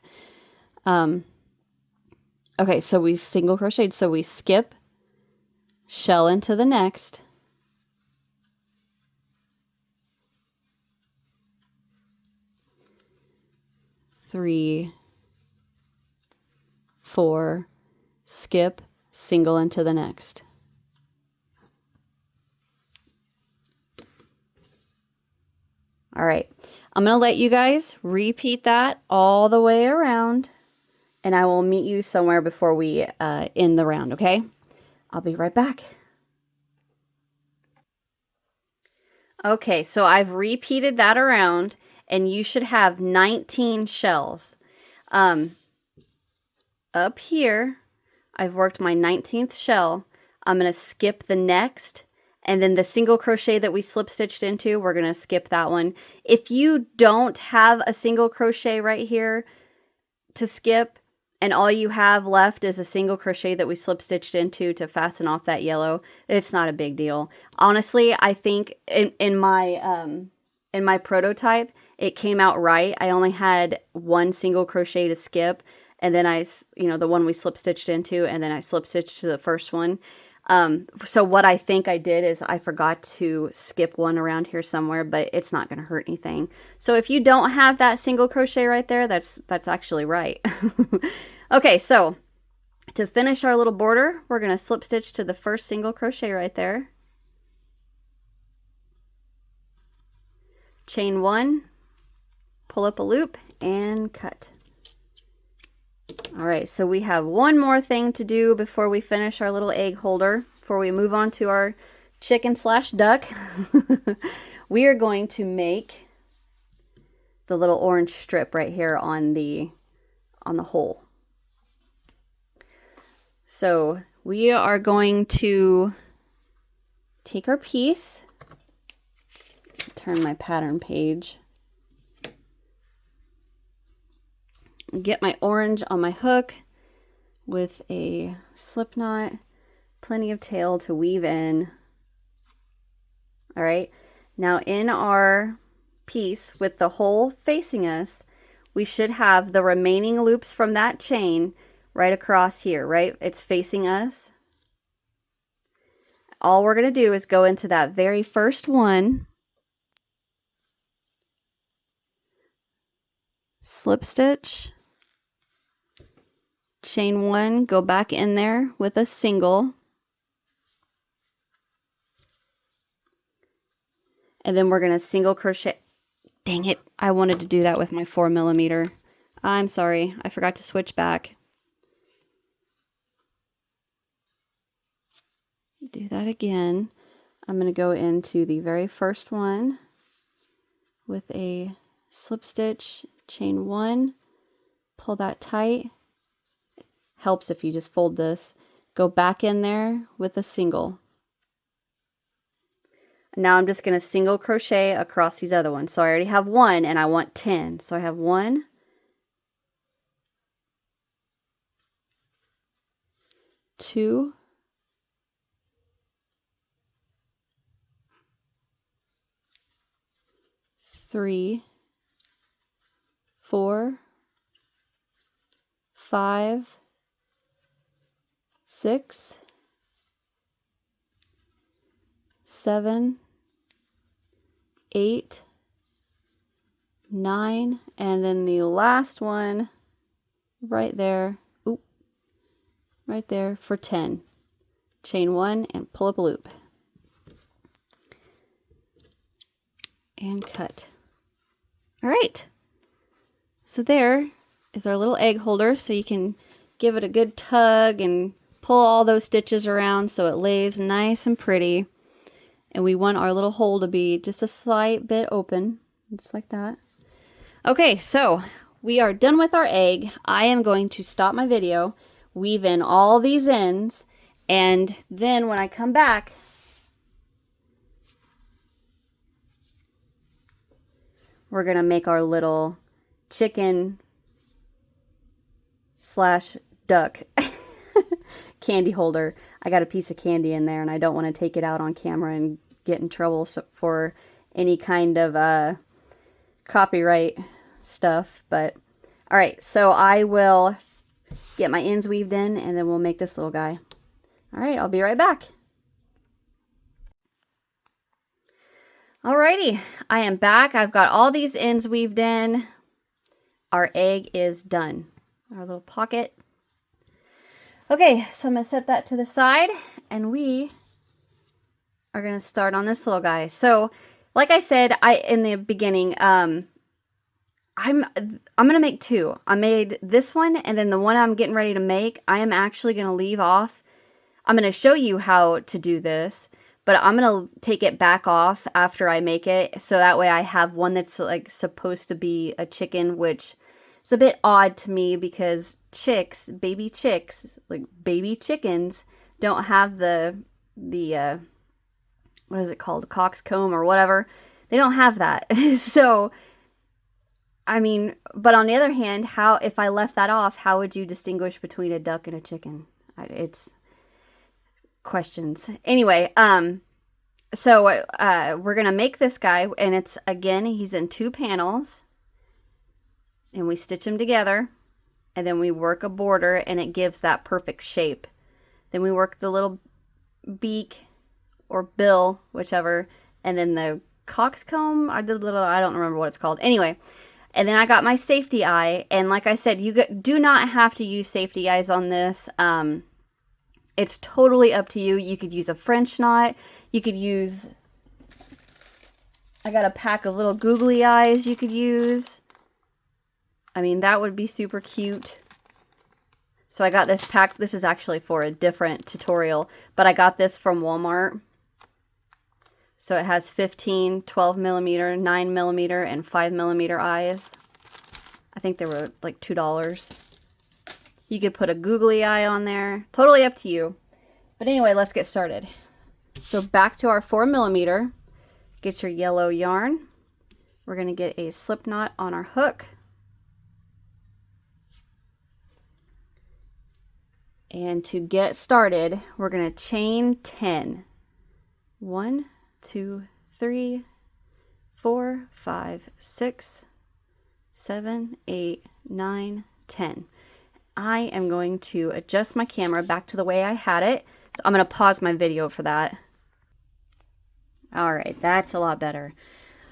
Okay, so we single crocheted. So we skip, shell into the next. Three, 4, skip, single into the next. All right, I'm going to let you guys repeat that all the way around, and I will meet you somewhere before we end the round, okay? I'll be right back. Okay, so I've repeated that around, and you should have 19 shells. Up here, I've worked my 19th shell. I'm going to skip the next, and then the single crochet that we slip stitched into, we're going to skip that one. If you don't have a single crochet right here to skip, and all you have left is a single crochet that we slip stitched into to fasten off that yellow, it's not a big deal. Honestly, I think in my prototype, it came out right. I only had one single crochet to skip, and then the one we slip stitched into, and then I slip stitched to the first one. So what I think I did is I forgot to skip one around here somewhere, but it's not going to hurt anything. So if you don't have that single crochet right there, that's actually right. Okay, so to finish our little border, we're going to slip stitch to the first single crochet right there. Chain 1, pull up a loop, and cut. All right, so we have one more thing to do before we finish our little egg holder, before we move on to our chicken/duck. We are going to make the little orange strip right here on the hole. So we are going to take our piece, turn my pattern page, get my orange on my hook with a slip knot, plenty of tail to weave in. All right, now in our piece with the hole facing us, we should have the remaining loops from that chain right across here, right? It's facing us. All we're going to do is go into that very first one, slip stitch, chain 1, go back in there with a single, and then we're going to single crochet. Dang it, I wanted to do that with my 4mm. I'm sorry, I forgot to switch back. Do that again. I'm going to go into the very first one with a slip stitch, chain 1, pull that tight. Helps if you just fold this. Go back in there with a single. Now I'm just going to single crochet across these other ones. So I already have 1 and I want 10. So I have 1, 2, 3, 4, 5, 6, 7, 8, 9, and then the last one right there, right there for 10. Chain 1 and pull up a loop. And cut. All right. So there is our little egg holder, so you can give it a good tug and pull all those stitches around so it lays nice and pretty. And we want our little hole to be just a slight bit open, just like that. Okay, so we are done with our egg. I am going to stop my video, weave in all these ends, and then when I come back, we're gonna make our little chicken slash duck candy holder. I got a piece of candy in there and I don't want to take it out on camera and get in trouble for any kind of copyright stuff. But all right, so I will get my ends weaved in and then we'll make this little guy. All right, I'll be right back. Alrighty, I am back. I've got all these ends weaved in. Our egg is done. Our little pocket. Okay, so I'm going to set that to the side and we are going to start on this little guy. So, like I said in the beginning, I'm going to make two. I made this one and then the one I'm getting ready to make, I am actually going to leave off. I'm going to show you how to do this, but I'm going to take it back off after I make it. So that way I have one that's like supposed to be a chicken, which is a bit odd to me because chicks, baby chicks, like baby chickens don't have the what is it called? Coxcomb or whatever. They don't have that. So, I mean, but on the other hand, if I left that off, how would you distinguish between a duck and a chicken? It's questions. Anyway, so we're going to make this guy, and it's, again, he's in 2 panels, and we stitch them together, and then we work a border, and it gives that perfect shape. Then we work the little beak, or bill, whichever, and then the coxcomb, I don't remember what it's called. Anyway, and then I got my safety eye, and like I said, you do not have to use safety eyes on this. It's totally up to you. You could use a French knot. You could use, I got a pack of little googly eyes you could use. I mean, that would be super cute. So I got this pack. This is actually for a different tutorial, but I got this from Walmart. So it has 15, 12 millimeter, 9 millimeter, and 5 millimeter eyes. I think they were like $2. You could put a googly eye on there. Totally up to you. But anyway, let's get started. So back to our 4 millimeter. Get your yellow yarn. We're going to get a slip knot on our hook. And to get started, we're going to chain 10. 1, 2, 3, 4, 5, 6, 7, 8, 9, 10. I am going to adjust my camera back to the way I had it. So I'm going to pause my video for that. All right, that's a lot better.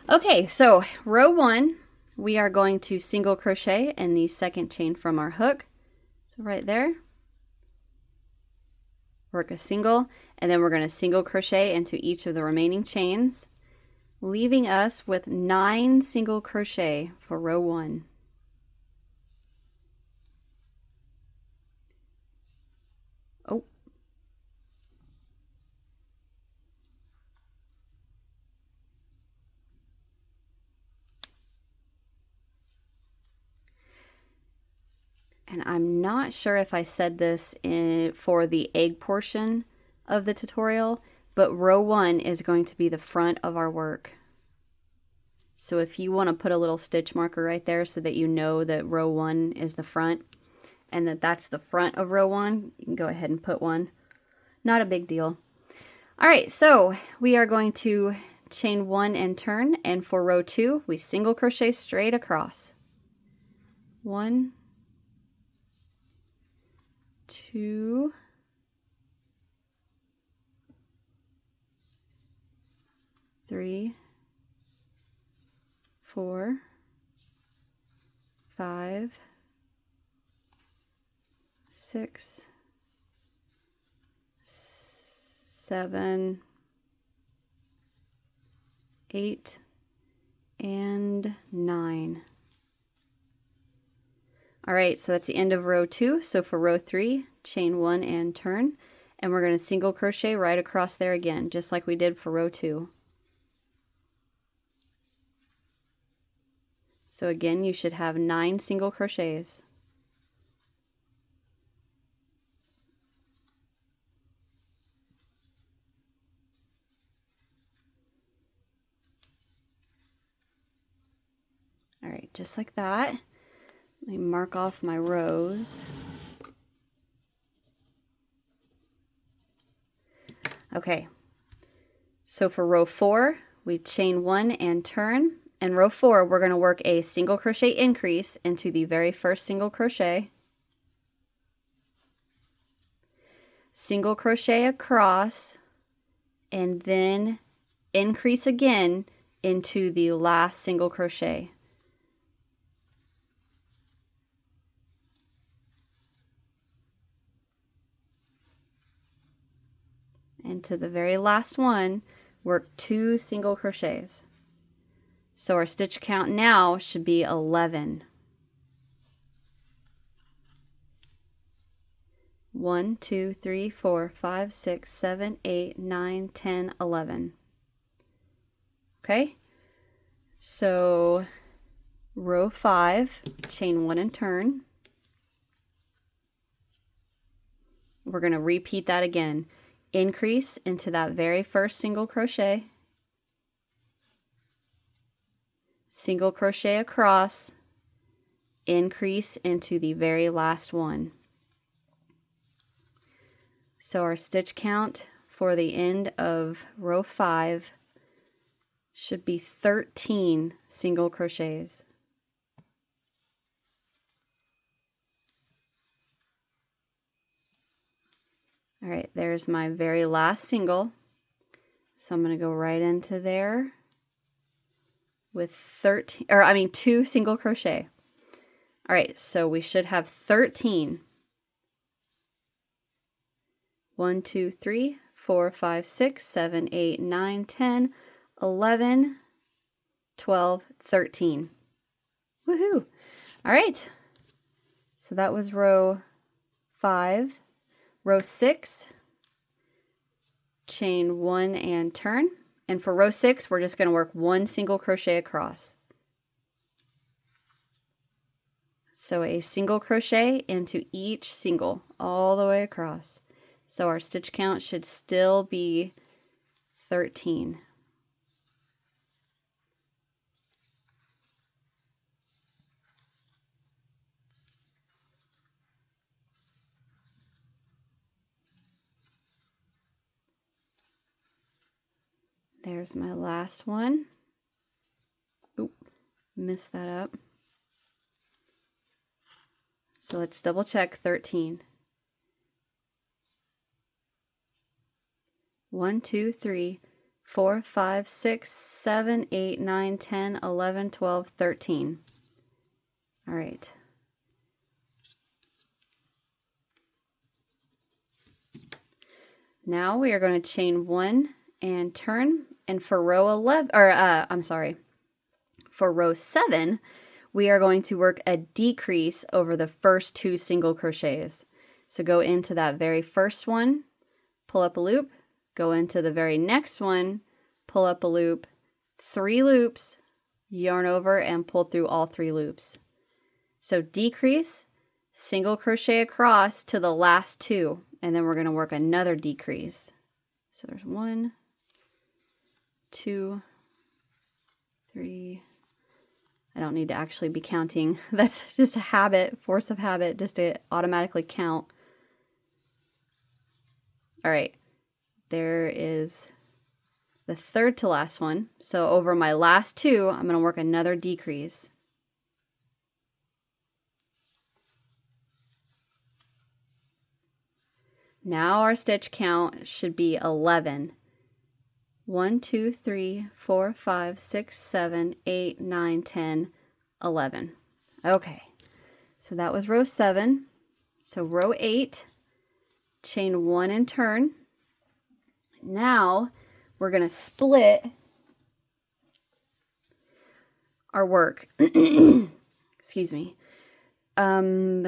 Okay, so row 1, we are going to single crochet in the second chain from our hook. So right there. Work a single, and then we're going to single crochet into each of the remaining chains, leaving us with 9 single crochet for row 1. Oh. And I'm not sure if I said this for the egg portion of the tutorial, but row 1 is going to be the front of our work. So if you want to put a little stitch marker right there so that you know that row 1 is the front and that's the front of row 1, you can go ahead and put one. Not a big deal. All right, so we are going to chain 1 and turn, and for row 2, we single crochet straight across. 1, 2, 3, 4, 5, 6, 7, 8, and 9. All right, so that's the end of row 2. So for row 3, chain 1 and turn, and we're going to single crochet right across there again, just like we did for row 2. So again, you should have 9 single crochets. All right, just like that. Let me mark off my rows. Okay, so for row 4, we chain 1 and turn. And row 4, we're going to work a single crochet increase into the very first single crochet, single crochet across, and then increase again into the last single crochet. And to the very last one, work 2 single crochets. So our stitch count now should be 11. 1, 2, 3, 4, 5, 6, 7, 8, 9, 10, 11. Okay, so row 5, chain 1 and turn. We're going to repeat that again. Increase into that very first single crochet, single crochet across, increase into the very last one. So our stitch count for the end of row 5 should be 13 single crochets. All right, there's my very last single. So I'm going to go right into there with 2 single crochet. All right, so we should have 13. 1, 2, 3, 4, 5, 6, 7, 8, 9, 10, 11, 12, 13. Woohoo! All right, so that was row 5. Row 6, chain 1 and turn. And for row 6, we're just going to work 1 single crochet across. So a single crochet into each single all the way across. So our stitch count should still be 13. There's my last one. Oop, messed that up. So let's double check 13. 1, 2, 3, 4, 5, 6, 7, 8, 9, 10, 11, 12, 13. All right. Now we are going to chain 1 and turn. And for row 11, for row 7, we are going to work a decrease over the first 2 single crochets. So go into that very first one, pull up a loop, go into the very next one, pull up a loop, 3 loops, yarn over and pull through all 3 loops. So decrease, single crochet across to the last 2, and then we're going to work another decrease. So there's 1, 2, 3. I don't need to actually be counting. That's just a habit, force of habit, just to automatically count. All right, there is the third to last one. So over my last 2, I'm going to work another decrease. Now our stitch count should be 11. 1, 2, 3, 4, 5, 6, 7, 8, 9, 10, 11. Okay, so that was row 7. So row 8, chain 1 and turn. Now we're going to split our work. Excuse me. 1,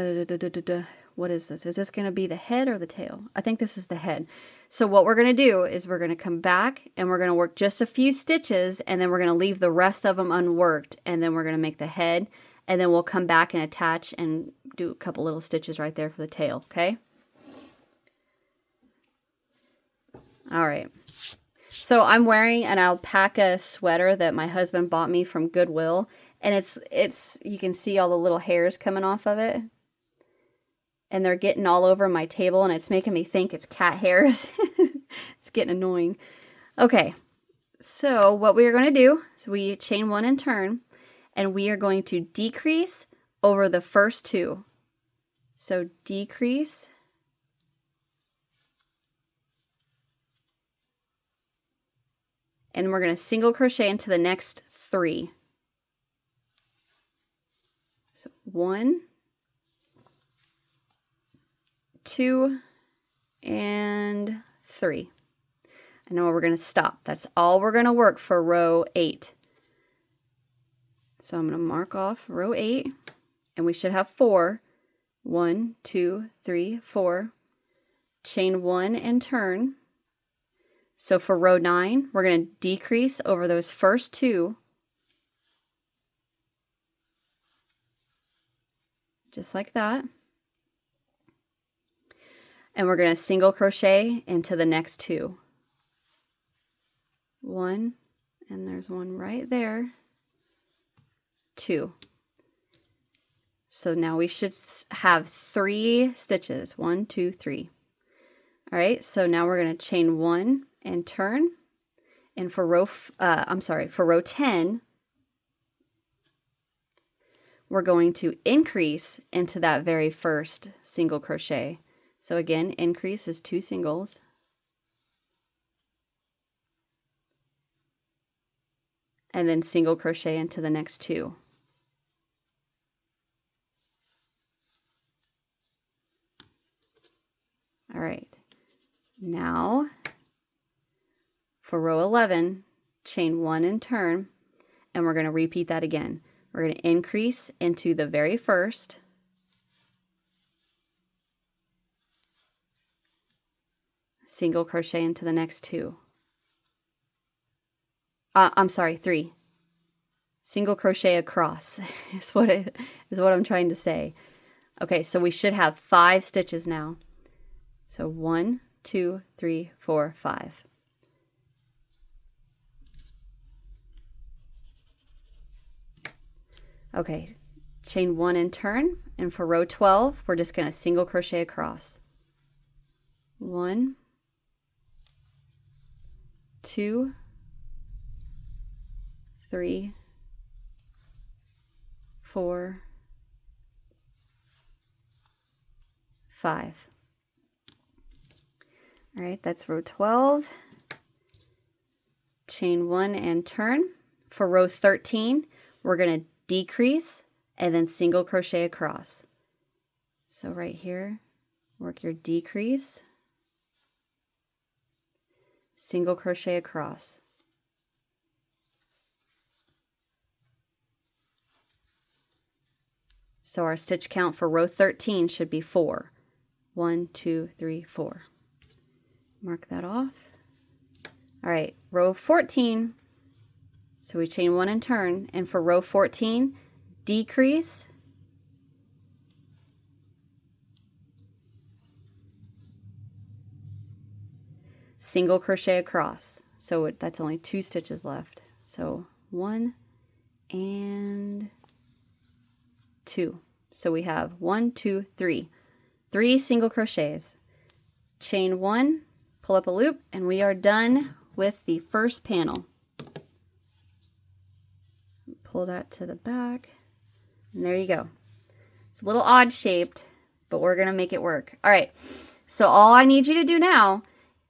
what is this? Is this going to be the head or the tail? I think this is the head. So what we're going to do is we're going to come back and we're going to work just a few stitches, and then we're going to leave the rest of them unworked, and then we're going to make the head, and then we'll come back and attach and do a couple little stitches right there for the tail, okay? All right. So I'm wearing an alpaca sweater that my husband bought me from Goodwill, and it's you can see all the little hairs coming off of it. And they're getting all over my table, and it's making me think it's cat hairs. It's getting annoying. Okay, so what we are going to do is we chain 1 and turn, and we are going to decrease over the first 2. So decrease. And we're going to single crochet into the next 3. So 1, 2, and 3. And now we're going to stop. That's all we're going to work for row 8. So I'm going to mark off row 8, and we should have 4. 1, 2, 3, 4. Chain 1 and turn. So for row 9, we're going to decrease over those first 2. Just like that. And we're going to single crochet into the next 2. 1, and there's one right there. 2. So now we should have 3 stitches. 1, 2, 3. All right, so now we're going to chain 1 and turn. And for row 10, we're going to increase into that very first single crochet. So again, increase is 2 singles. And then single crochet into the next 2. All right. Now, for row 11, chain 1 and turn, and we're going to repeat that again. We're going to increase into the very first, single crochet into the next 2. I'm sorry, 3. Single crochet across is what I'm trying to say. Okay, so we should have 5 stitches now. So 1, 2, 3, 4, 5. Okay, chain 1 and turn, and for row 12, we're just going to single crochet across. 1, 2, 3, 4, 5. All right, that's row 12. Chain 1 and turn. For row 13, we're going to decrease and then single crochet across. So right here, work your decrease, single crochet across. So our stitch count for row 13 should be 4. 1, 2, 3, 4. Mark that off. All right, row 14. So we chain 1 and turn, and for row 14, decrease, single crochet across. So that's only 2 stitches left. So 1 and 2. So we have 1, 2, 3. 3 single crochets. Chain 1, pull up a loop, and we are done with the first panel. Pull that to the back, and there you go. It's a little odd shaped, but we're gonna make it work. All right, so all I need you to do now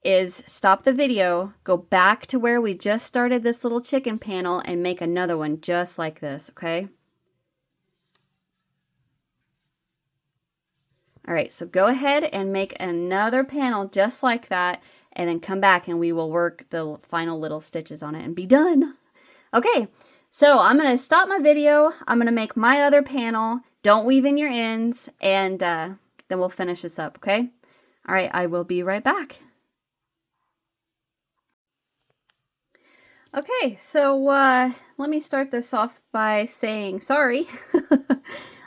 is stop the video, go back to where we just started this little chicken panel, and make another one just like this, okay? All right, so go ahead and make another panel just like that, and then come back and we will work the final little stitches on it and be done. Okay, so I'm going to stop my video. I'm going to make my other panel. Don't weave in your ends, and then we'll finish this up, okay? All right, I will be right back. Okay, so let me start this off by saying sorry.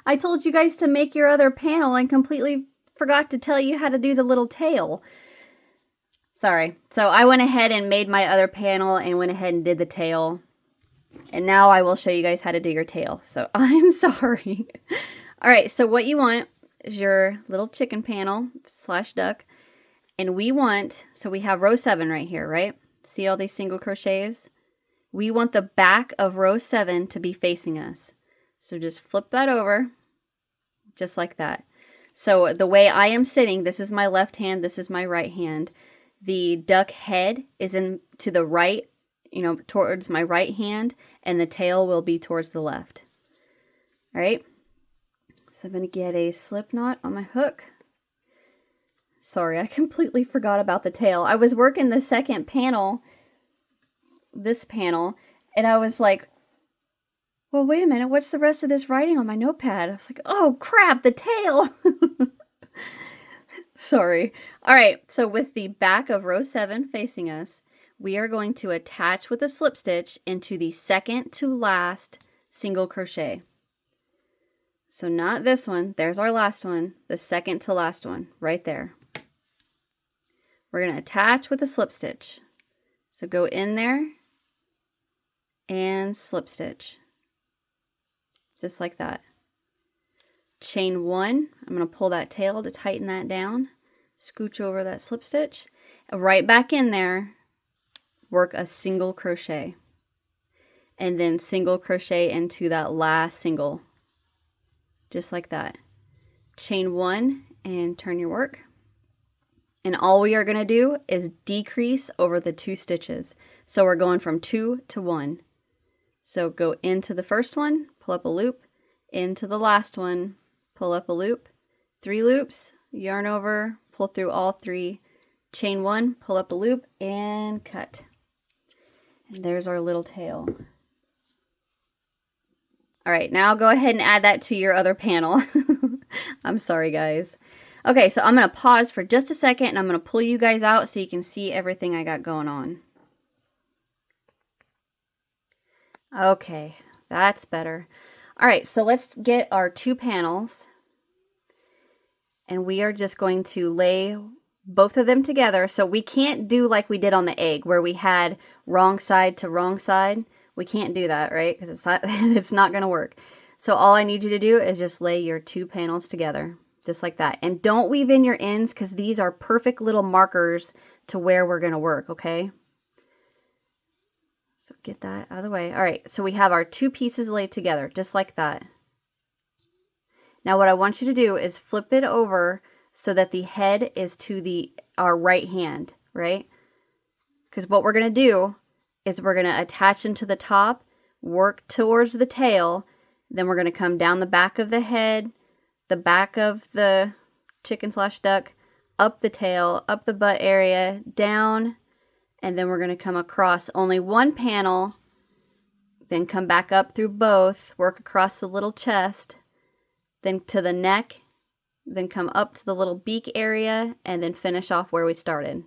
I told you guys to make your other panel and completely forgot to tell you how to do the little tail. Sorry. So I went ahead and made my other panel and went ahead and did the tail. And now I will show you guys how to do your tail. So I'm sorry. All right, so what you want is your little chicken panel / duck. And we want, so we have row 7 right here, right? See all these single crochets? We want the back of row 7 to be facing us. So just flip that over, just like that. So the way I am sitting, this is my left hand, this is my right hand. The duck head is in to the right, you know, towards my right hand, and the tail will be towards the left. All right. So I'm going to get a slip knot on my hook. Sorry, I completely forgot about the tail. I was working the second panel, this panel, and I was like, well, wait a minute, what's the rest of this writing on my notepad? I was like, oh crap, the tail. Sorry. All right, so with the back of row 7 facing us, we are going to attach with a slip stitch into the second to last single crochet. So not this one, there's our last one, the second to last one, right there. We're going to attach with a slip stitch. So go in there and slip stitch. Just like that. Chain 1, I'm going to pull that tail to tighten that down. Scooch over that slip stitch. Right back in there, work a single crochet. And then single crochet into that last single. Just like that. Chain 1 and turn your work. And all we are going to do is decrease over the 2 stitches. So we're going from 2 to 1. So go into the first one, pull up a loop, into the last one, pull up a loop, 3 loops, yarn over, pull through all 3, chain 1, pull up a loop, and cut. And there's our little tail. All right, now go ahead and add that to your other panel. I'm sorry, guys. Okay, so I'm going to pause for just a second, and I'm going to pull you guys out so you can see everything I got going on. Okay, that's better. All right, so let's get our 2 panels, and we are just going to lay both of them together. So we can't do like we did on the egg where we had wrong side to wrong side. We can't do that, right? Because it's not going to work. So all I need you to do is just lay your 2 panels together, just like that. And don't weave in your ends because these are perfect little markers to where we're going to work, okay? So get that out of the way. All right, so we have our 2 pieces laid together, just like that. Now what I want you to do is flip it over so that the head is to our right hand, right? Because what we're going to do is we're going to attach into the top, work towards the tail, then we're going to come down the back of the head, the back of the chicken / duck, up the tail, up the butt area, down, and then we're going to come across only one panel, then come back up through both, work across the little chest, then to the neck, then come up to the little beak area, and then finish off where we started.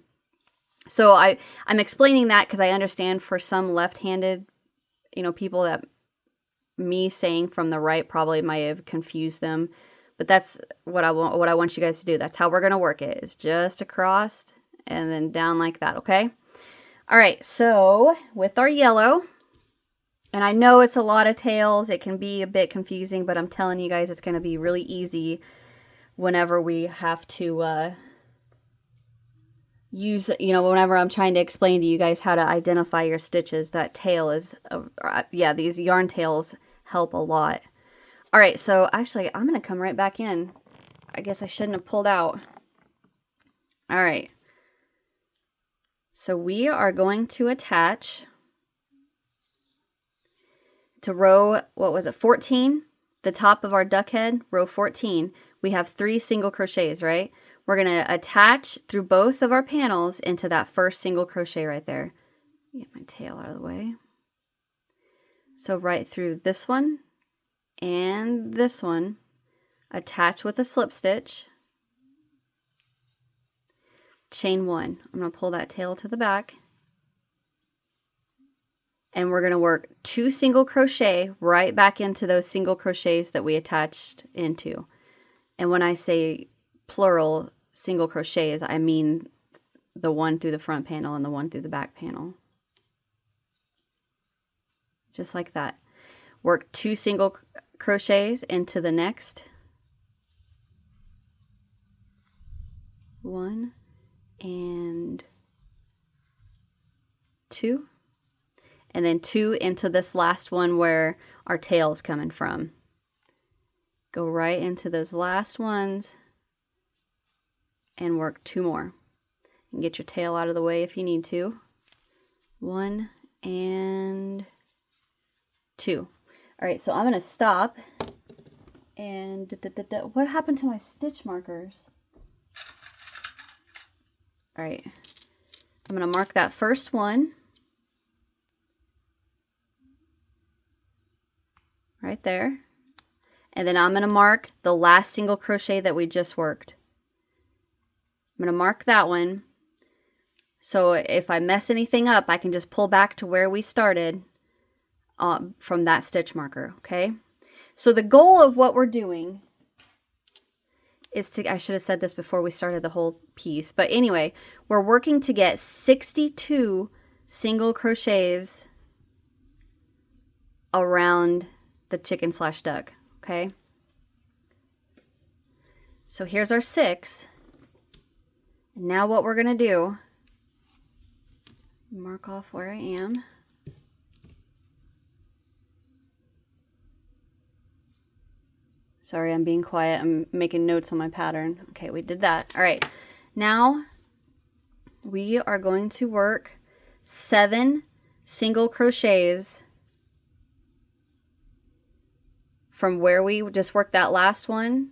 So I'm explaining that because I understand for some left-handed, people that me saying from the right probably might have confused them. But that's what I want you guys to do. That's how we're going to work it. It's just across and then down like that, okay? All right, so with our yellow, and I know it's a lot of tails. It can be a bit confusing, but I'm telling you guys it's going to be really easy whenever we have to use, whenever I'm trying to explain to you guys how to identify your stitches. That tail is, these yarn tails help a lot. All right, so actually I'm going to come right back in. I guess I shouldn't have pulled out. All right. So we are going to attach to row, 14? The top of our duck head, row 14. We have 3 single crochets, right? We're going to attach through both of our panels into that first single crochet right there. Get my tail out of the way. So right through this one and this one, attach with a slip stitch, chain 1. I'm going to pull that tail to the back. And we're going to work 2 single crochet right back into those single crochets that we attached into. And when I say plural single crochets, I mean the one through the front panel and the one through the back panel. Just like that. Work 2 single crochets into the next. 1 and 2. And then 2 into this last one where our tail's coming from. Go right into those last ones and work 2 more. And get your tail out of the way if you need to. 1 and 2. All right, so I'm going to stop. And what happened to my stitch markers? All right, I'm going to mark that first one. Right there. And then I'm going to mark the last single crochet that we just worked. I'm going to mark that one. So if I mess anything up, I can just pull back to where we started from that stitch marker, okay? So the goal of what we're doing is to, I should have said this before we started the whole piece, but anyway, we're working to get 62 single crochets around the chicken slash duck, okay? So here's our 6. Now what we're gonna do, mark off where I am. Sorry, I'm being quiet. I'm making notes on my pattern. Okay, we did that. All right, now we are going to work 7 single crochets from where we just worked that last one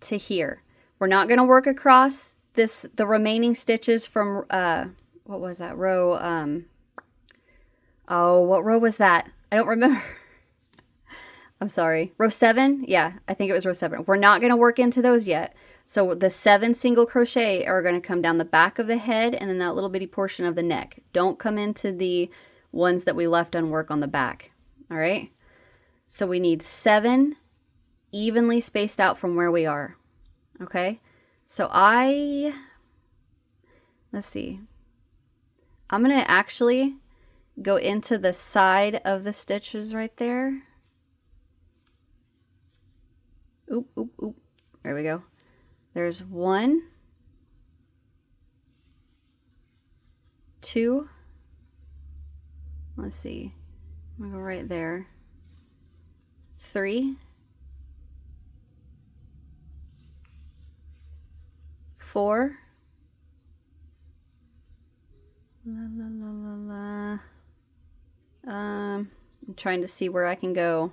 to here. We're not going to work across the remaining stitches from what was that row? Oh, what row was that? I don't remember. I'm sorry. Row 7? Yeah, I think it was row 7. We're not going to work into those yet. So the 7 single crochet are going to come down the back of the head and then that little bitty portion of the neck. Don't come into the ones that we left unworked on the back. All right? So we need 7 evenly spaced out from where we are. Okay? So let's see. I'm going to actually go into the side of the stitches right there. Oop, oop, oop. There we go. There's 1, 2. Let's see. I'm going to go right there. 3, 4. I'm trying to see where I can go.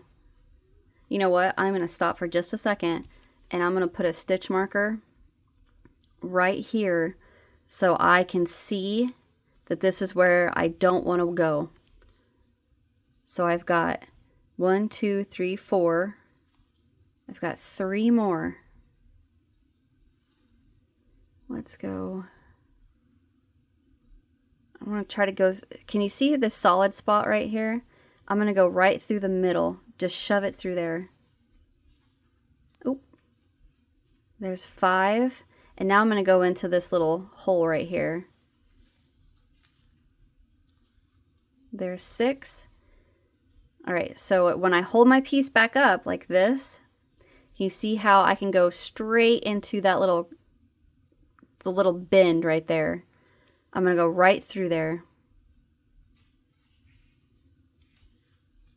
You know what? I'm going to stop for just a second and I'm going to put a stitch marker right here so I can see that this is where I don't want to go. So I've got 1, 2, 3, 4. I've got 3 more. Let's go. I want to try to go. Can you see this solid spot right here? I'm going to go right through the middle. Just shove it through there. Oop. There's 5. And now I'm going to go into this little hole right here. There's 6. All right, so when I hold my piece back up like this, can you see how I can go straight into that little bend right there? I'm going to go right through there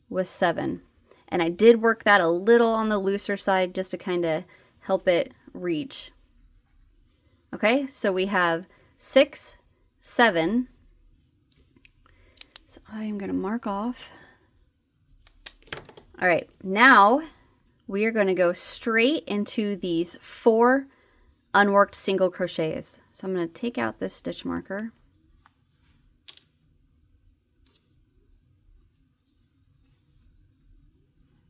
with 7. And I did work that a little on the looser side just to kind of help it reach. Okay, so we have 6, 7. So I am going to mark off. All right, now we are going to go straight into these 4 unworked single crochets. So I'm going to take out this stitch marker.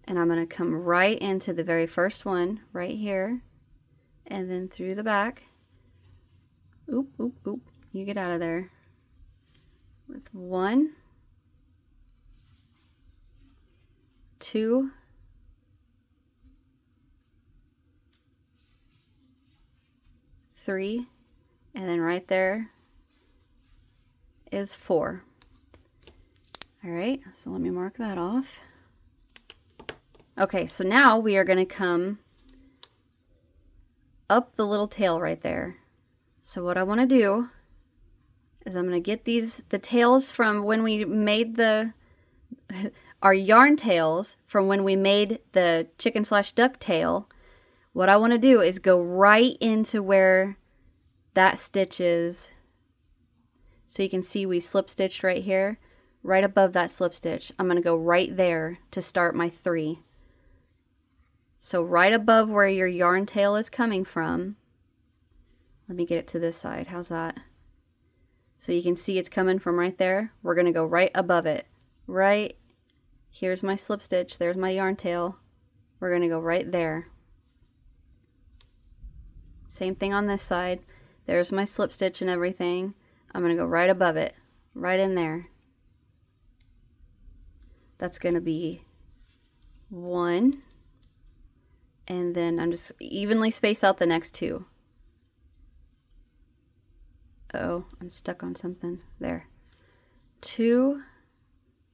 And I'm going to come right into the very first one right here and then through the back. Oop, oop, oop. You get out of there. With 1, 2, 3, and then right there is 4. All right, so let me mark that off. Okay, so now we are going to come up the little tail right there. So what I want to do is I'm going to get the tails from when we made our yarn tails from when we made the chicken/duck tail. What I want to do is go right into where that stitch is. So you can see we slip stitched right here, right above that slip stitch. I'm going to go right there to start my 3. So right above where your yarn tail is coming from, let me get it to this side. How's that? So you can see it's coming from right there. We're going to go right above it. Right, here's my slip stitch. There's my yarn tail. We're going to go right there. Same thing on this side. There's my slip stitch and everything. I'm going to go right above it, right in there. That's going to be 1. And then I'm just evenly space out the next 2. Uh-oh, I'm stuck on something. There. 2.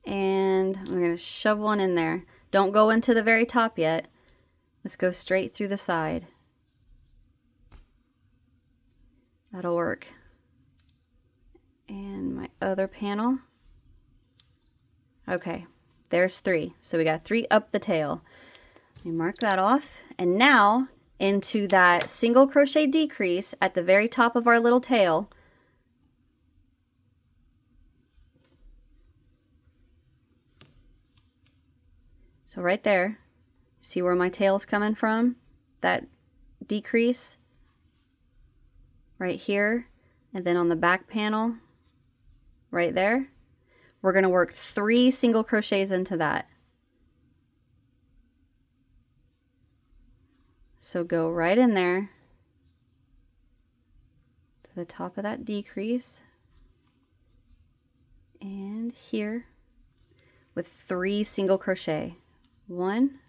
And I'm going to shove 1 in there. Don't go into the very top yet. Let's go straight through the side. That'll work. And my other panel. Okay, there's 3. So we got 3 up the tail. Let me mark that off. And now into that single crochet decrease at the very top of our little tail. So right there, see where my tail's coming from? That decrease right here, and then on the back panel right there, we're going to work 3 single crochets into that. So go right in there to the top of that decrease and here with 3 single crochet. 1,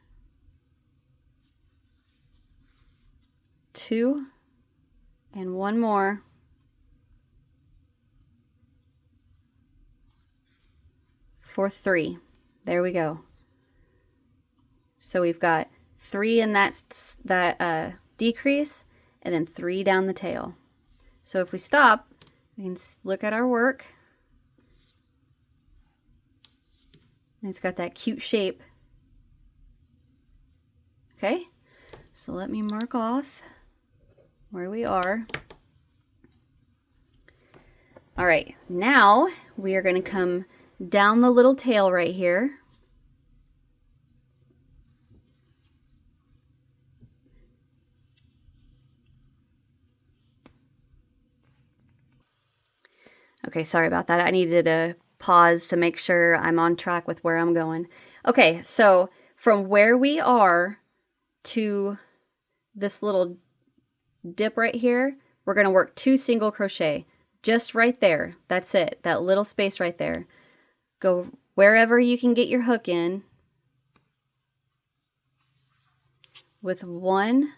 2, and 1 more. For 3. There we go. So we've got 3 in that decrease, and then 3 down the tail. So if we stop, we can look at our work. And it's got that cute shape. Okay, so let me mark off where we are. All right, now we are going to come down the little tail right here. Okay, sorry about that. I needed to pause to make sure I'm on track with where I'm going. Okay, so from where we are to this little dip right here, we're going to work 2 single crochet just right there. That's it, that little space right there. Go wherever you can get your hook in with 1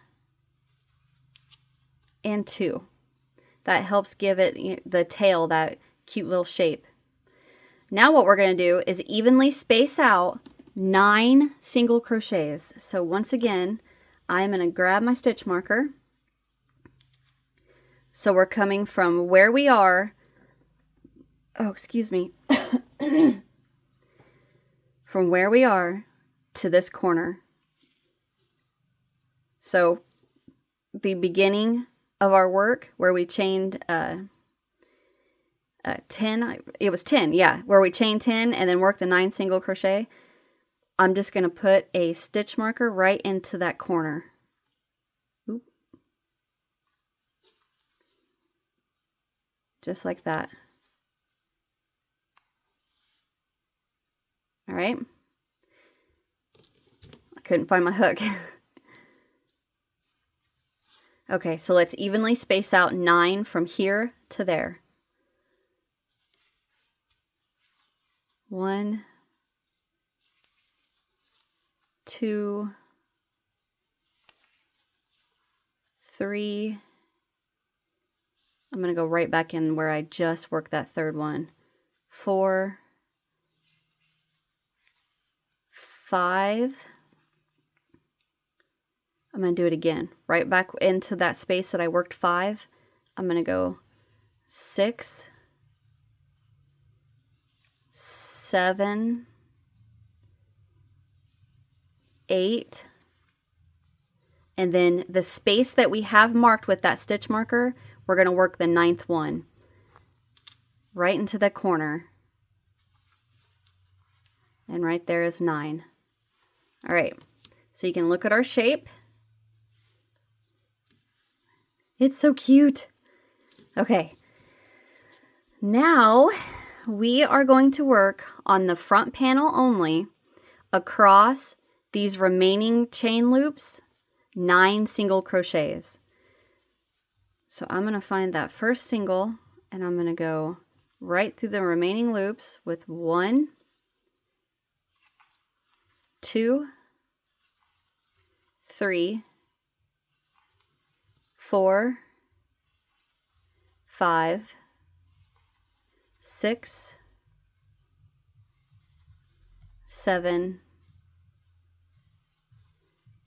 and 2. That helps give it the tail that cute little shape. Now what we're going to do is evenly space out 9 single crochets. So once again, I'm going to grab my stitch marker. So we're coming from where we are, oh, excuse me, from where we are to this corner. So the beginning of our work where we chained 10, it was 10, yeah, where we chained 10 and then worked the 9 single crochet. I'm just going to put a stitch marker right into that corner. Oop. Just like that. All right. I couldn't find my hook. Okay, so let's evenly space out 9 from here to there. 1, 2, 3. I'm going to go right back in where I just worked that third one. 4, 5. I'm going to do it again. Right back into that space that I worked 5. I'm going to go 6, 7, 8, and then the space that we have marked with that stitch marker, we're going to work the 9th one right into the corner. And right there is 9. All right, so you can look at our shape. It's so cute. Okay, now we are going to work on the front panel only across these remaining chain loops, 9 single crochets. So I'm going to find that first single and I'm going to go right through the remaining loops with 1, 2, 3, 4, 5, 6, 7,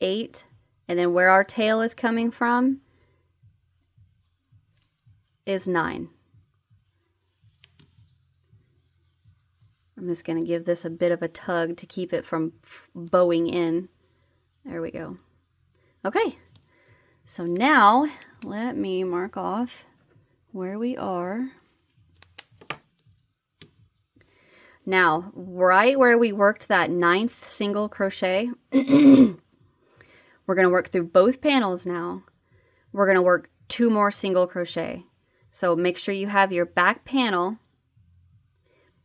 8, and then where our tail is coming from is 9. I'm just going to give this a bit of a tug to keep it from bowing in. There we go. Okay, so now let me mark off where we are. Now, right where we worked that 9th single crochet, we're going to work through both panels now. We're going to work 2 more single crochet. So make sure you have your back panel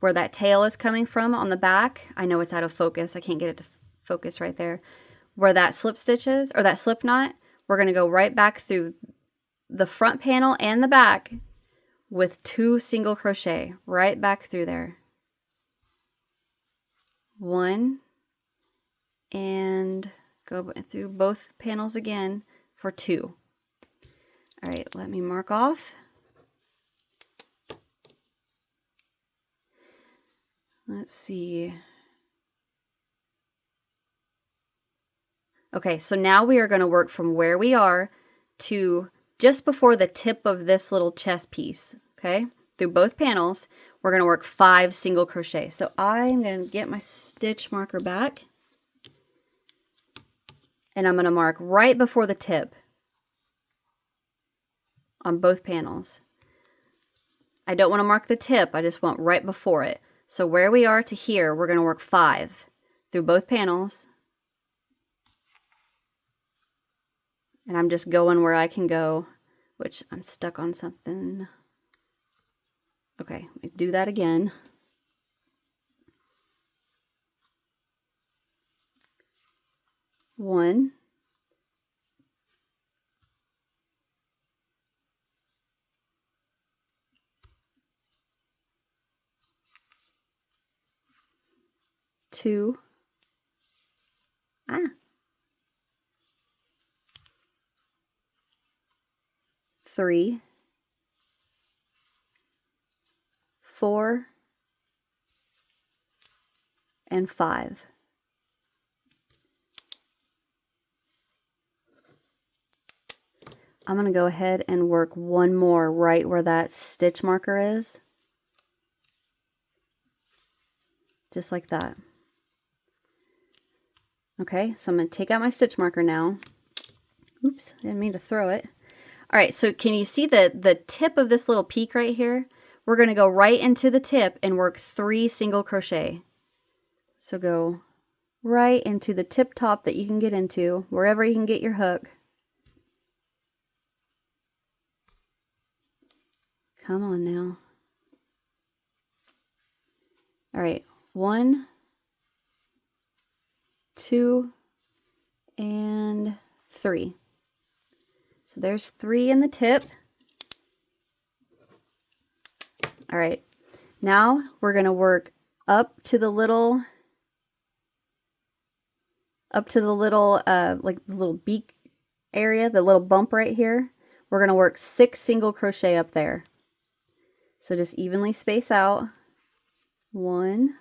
where that tail is coming from on the back. I know it's out of focus. I can't get it to focus right there. Where that slip stitch is, or that slip knot, we're going to go right back through the front panel and the back with 2 single crochet right back through there. 1, and go through both panels again for 2. All right, let me mark off. Let's see. Okay, so now we are going to work from where we are to just before the tip of this little chest piece, okay? Through both panels, we're going to work 5 single crochet. So I'm going to get my stitch marker back, and I'm going to mark right before the tip on both panels. I don't want to mark the tip, I just want right before it. So where we are to here, we're going to work 5 through both panels. And I'm just going where I can go, which I'm stuck on something. Okay, let me do that again. One, 2, 3, 4, and 5. I'm going to go ahead and work one more right where that stitch marker is. Just like that. Okay, so I'm going to take out my stitch marker now. Oops, I didn't mean to throw it. All right, so can you see the tip of this little peak right here? We're going to go right into the tip and work 3 single crochet. So go right into the tip top that you can get into, wherever you can get your hook. Come on now. All right, 1, 2, and 3. So there's 3 in the tip. All right, now we're going to work up to the little like the little beak area, the little bump right here. We're going to work 6 single crochet up there. So just evenly space out. 1,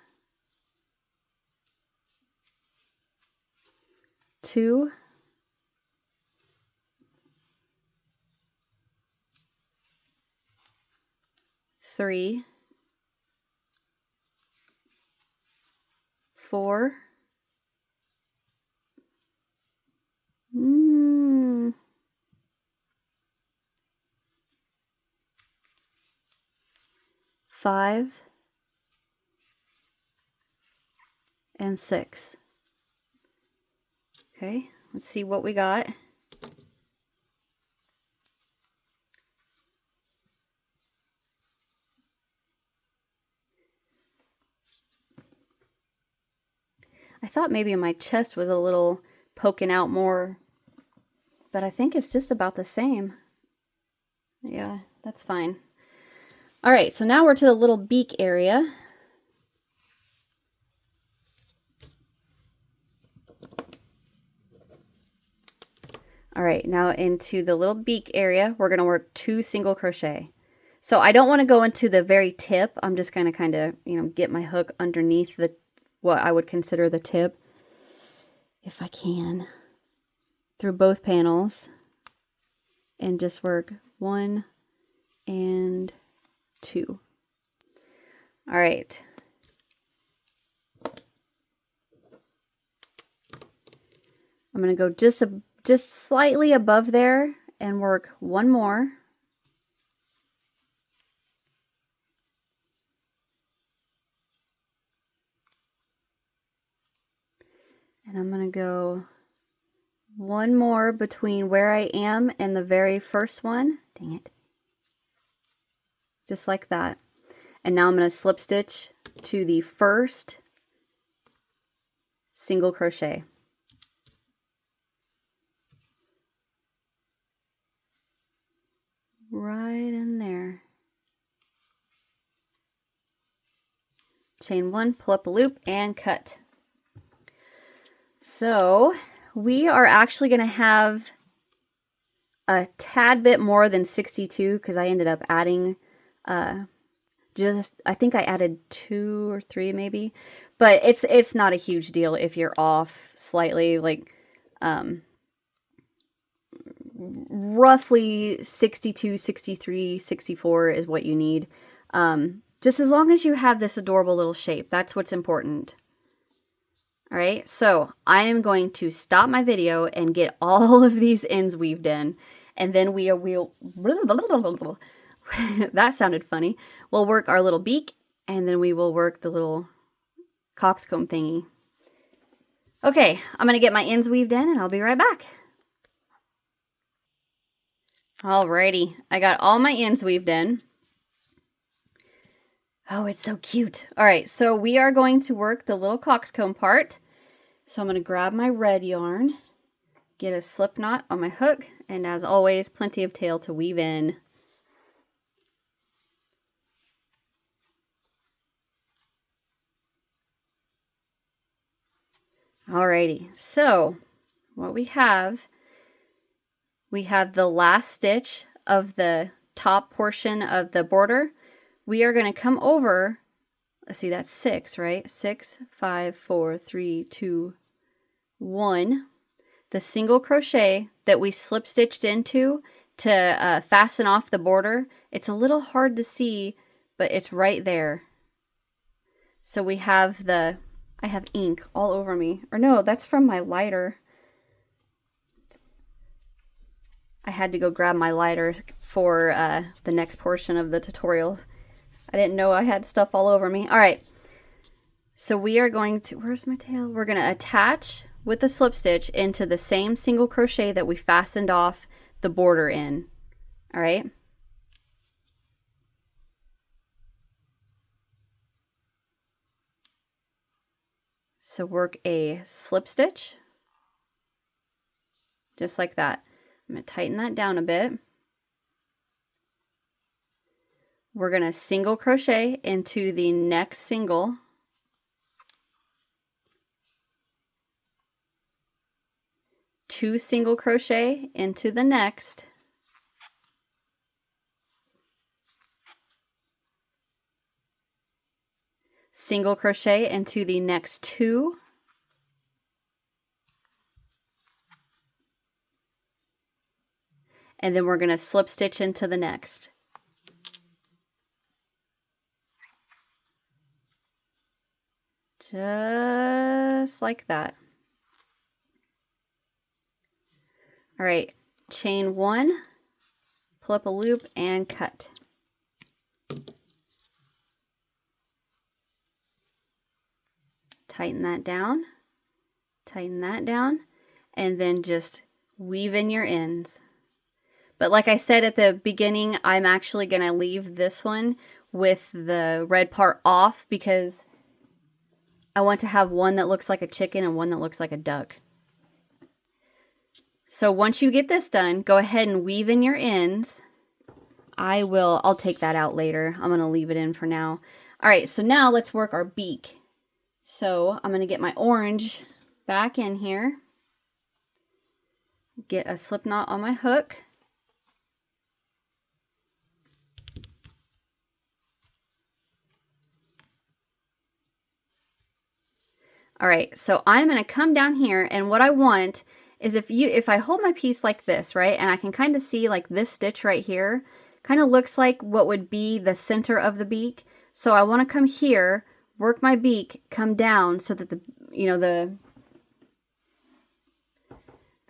2, 3, 4, 5, and 6. Okay, let's see what we got. I thought maybe my chest was a little poking out more, but I think it's just about the same. Yeah, that's fine. All right, so now we're to the little beak area. All right, now into the little beak area, we're gonna work 2 single crochet. So I don't wanna go into the very tip. I'm just gonna kind of, get my hook underneath what I would consider the tip, if I can, through both panels, and just work 1 and 2. All right. I'm going to go just slightly above there and work 1 more. And I'm going to go 1 more between where I am and the very first one. Dang it. Just like that. And now I'm going to slip stitch to the first single crochet. Right in there. Chain 1, pull up a loop, and cut. So we are actually going to have a tad bit more than 62 because I ended up adding I think I added 2 or 3 maybe, but it's not a huge deal if you're off slightly, like roughly 62, 63, 64 is what you need. Just as long as you have this adorable little shape, that's what's important. All right, so I am going to stop my video and get all of these ends weaved in, and then we'll that sounded funny. We'll work our little beak, and then we will work the little coxcomb thingy. Okay, I'm going to get my ends weaved in, and I'll be right back. Alrighty, I got all my ends weaved in. Oh, it's so cute. All right, so we are going to work the little coxcomb part. So I'm going to grab my red yarn, get a slip knot on my hook, and as always, plenty of tail to weave in. Alrighty, so what we have the last stitch of the top portion of the border. We are going to come over, let's see, that's 6, right? 6, 5, 4, 3, 2, 1. The single crochet that we slip stitched into to fasten off the border. It's a little hard to see, but it's right there. So we have I have ink all over me. Or no, that's from my lighter. I had to go grab my lighter for the next portion of the tutorial. I didn't know I had stuff all over me. All right. So we are going to, where's my tail? We're going to attach with the slip stitch into the same single crochet that we fastened off the border in. All right. So work a slip stitch, just like that. I'm going to tighten that down a bit. We're going to single crochet into the next single. Two single crochet into the next. Single crochet into the next two. And then we're going to slip stitch into the next. Just like that. All right, chain one, pull up a loop and cut. Tighten that down, and then just weave in your ends. But like I said at the beginning, I'm actually going to leave this one with the red part off because I want to have one that looks like a chicken and one that looks like a duck. So once you get this done, go ahead and weave in your ends. I'll take that out later. I'm going to leave it in for now. All right, so now let's work our beak. So I'm going to get my orange back in here. Get a slip knot on my hook. All right, so I'm going to come down here, and what I want is if I hold my piece like this, right, and I can kind of see like this stitch right here, kind of looks like what would be the center of the beak. So I want to come here, work my beak, come down so that the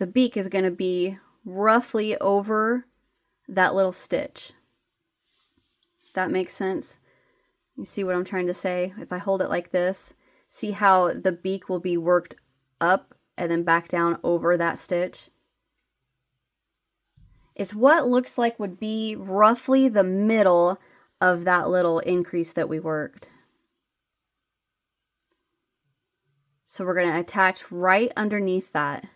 beak is going to be roughly over that little stitch. If that makes sense. You see what I'm trying to say? If I hold it like this, see how the beak will be worked up and then back down over that stitch. It's what looks like would be roughly the middle of that little increase that we worked. So we're going to attach right underneath that.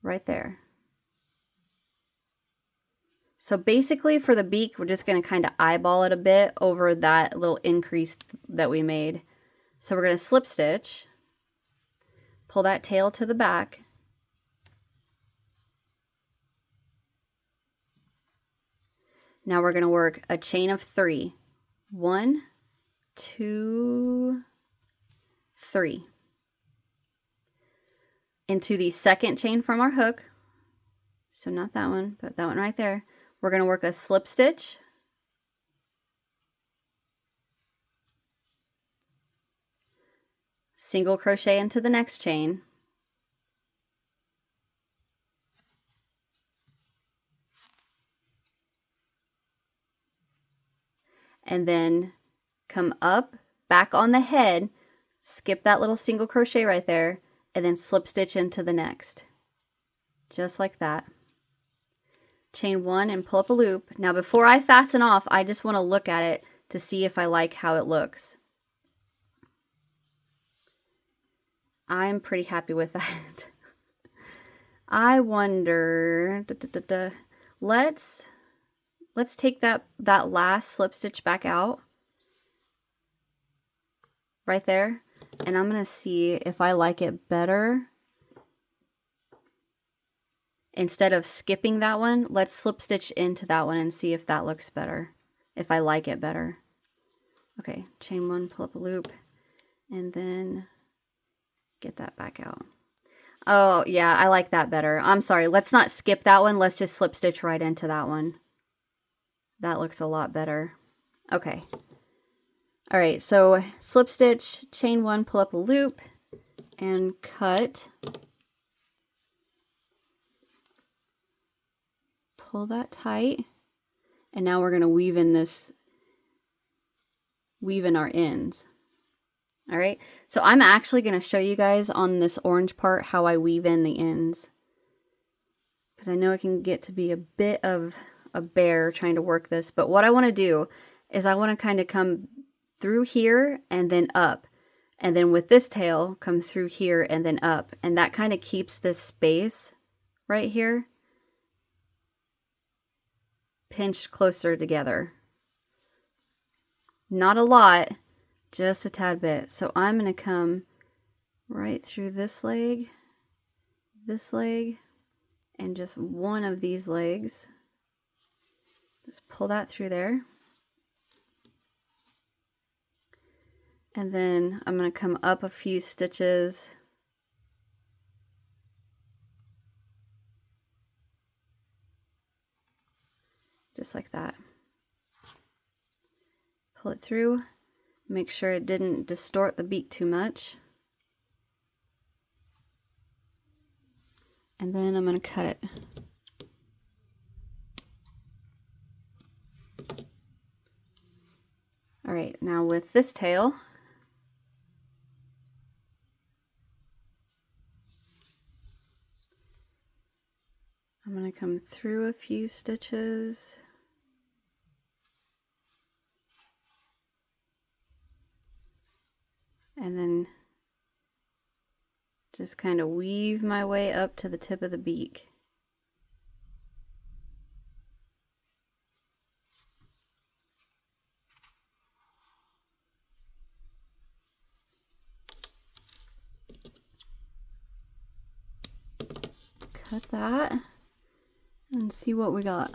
Right there. So basically for the beak, we're just going to kind of eyeball it a bit over that little increase that we made. So we're going to slip stitch, pull that tail to the back, now we're going to work a chain of 3. 1, 2, 3. Into the second chain from our hook. So not that one, but that one right there. We're going to work a slip stitch, single crochet into the next chain, and then come up, back on the head, skip that little single crochet right there, and then slip stitch into the next. Just like that. Chain 1 and pull up a loop. Now before I fasten off, I just want to look at it to see if I like how it looks. I'm pretty happy with that. I wonder, let's take that last slip stitch back out right there, and I'm going to see if I like it better. Instead of skipping that one, let's slip stitch into that one and see if that looks better, if I like it better. Okay, chain 1, pull up a loop, and then get that back out. Oh, yeah, I like that better. I'm sorry, let's not skip that one. Let's just slip stitch right into that one. That looks a lot better. Okay. All right, so slip stitch, chain 1, pull up a loop, and cut. Pull that tight, and now we're going to weave in our ends. All right, so I'm actually going to show you guys on this orange part how I weave in the ends, because I know it can get to be a bit of a bear trying to work this, but what I want to do is I want to kind of come through here and then up. And then with this tail, come through here and then up. And that kind of keeps this space right here pinched closer together. Not a lot, just a tad bit. So I'm going to come right through this leg, and just one of these legs. Just pull that through there. And then I'm going to come up a few stitches. Just like that. Pull it through. Make sure it didn't distort the beak too much. And then I'm going to cut it. All right, now with this tail, I'm going to come through a few stitches. And then just kind of weave my way up to the tip of the beak. Cut that and see what we got.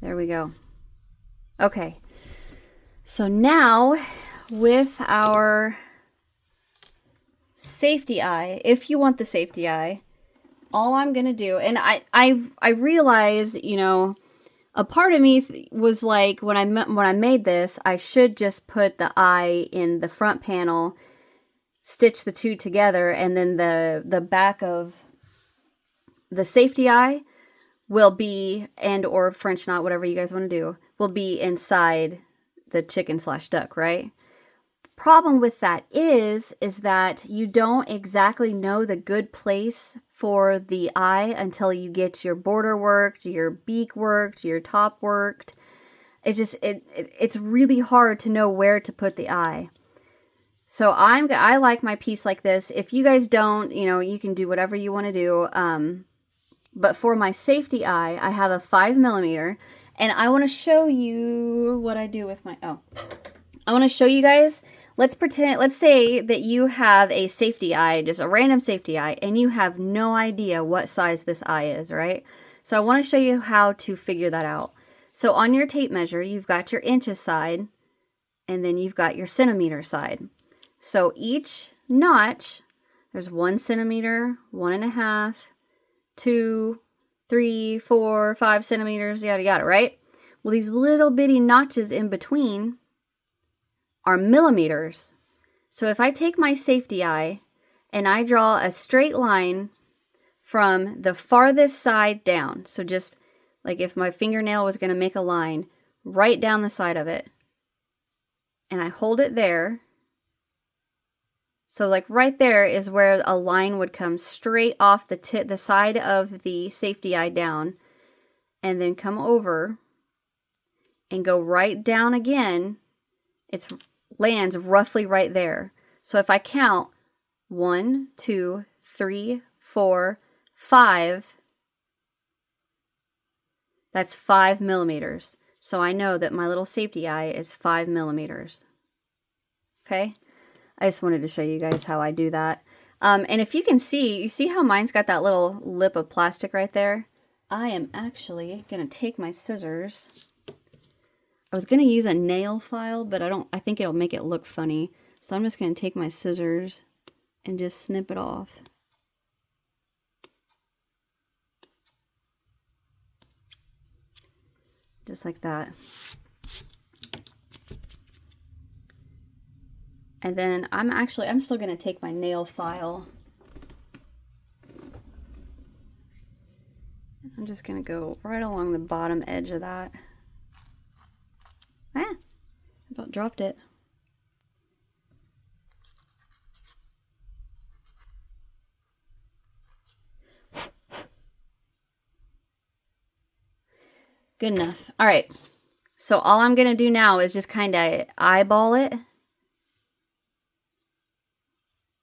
There we go. Okay, so now with our safety eye, if you want the safety eye, all I'm gonna do, and I realize, you know, a part of me was like, when I made this, I should just put the eye in the front panel, stitch the two together, and then the back of the safety eye will be, and or French knot, whatever you guys want to do, will be inside the chicken/duck, right? Problem with that is that you don't exactly know the good place for the eye until you get your border worked, your beak worked, your top worked. It's really hard to know where to put the eye. So I like my piece like this. If you guys don't, you know, you can do whatever you want to do. But for my safety eye, I have a 5mm, and I want to show you what I do with my, I want to show you guys, let's say that you have a safety eye, just a random safety eye, and you have no idea what size this eye is, right? So I want to show you how to figure that out. So on your tape measure, you've got your inches side, and then you've got your centimeter side. So each notch, there's 1 centimeter, 1.5, 2, 3, 4, 5 centimeters, yada yada, right? Well, these little bitty notches in between are millimeters. So if I take my safety eye and I draw a straight line from the farthest side down, so just like if my fingernail was going to make a line right down the side of it, and I hold it there, so like right there is where a line would come straight off the side of the safety eye down, and then come over and go right down again. It lands roughly right there. So if I count 1, 2, 3, 4, 5, that's 5 millimeters. So I know that my little safety eye is 5 millimeters. Okay? I just wanted to show you guys how I do that. And if you can see, you see how mine's got that little lip of plastic right there? I am actually going to take my scissors. I was going to use a nail file, but I think it'll make it look funny. So I'm just going to take my scissors and just snip it off. Just like that. And then I'm still going to take my nail file. I'm just going to go right along the bottom edge of that. I about dropped it. Good enough. All right. So all I'm going to do now is just kind of eyeball it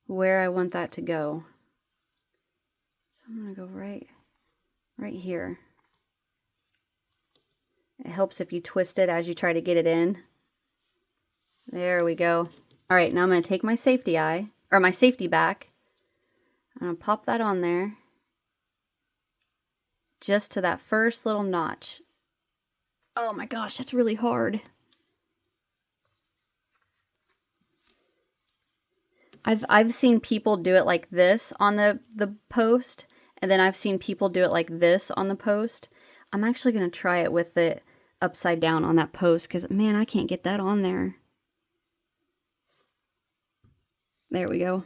where I want that to go. So I'm going to go right here. It helps if you twist it as you try to get it in. There we go. All right, now I'm going to take my safety eye, or my safety back. I'm going to pop that on there. Just to that first little notch. Oh my gosh, that's really hard. I've seen people do it like this on the post, and then I've seen people do it like this on the post. I'm actually going to try it with it upside down on that post, because man, I can't get that on there. There we go.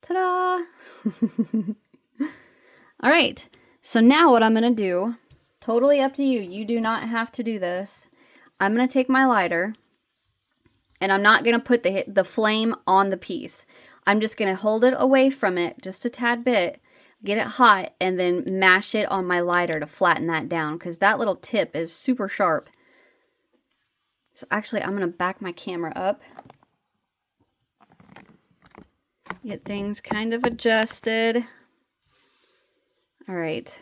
Ta-da! All right, so now what I'm going to do, totally up to you. You do not have to do this. I'm going to take my lighter, and I'm not going to put the flame on the piece. I'm just going to hold it away from it just a tad bit, get it hot, and then mash it on my lighter to flatten that down, because that little tip is super sharp. So actually, I'm going to back my camera up. Get things kind of adjusted. All right.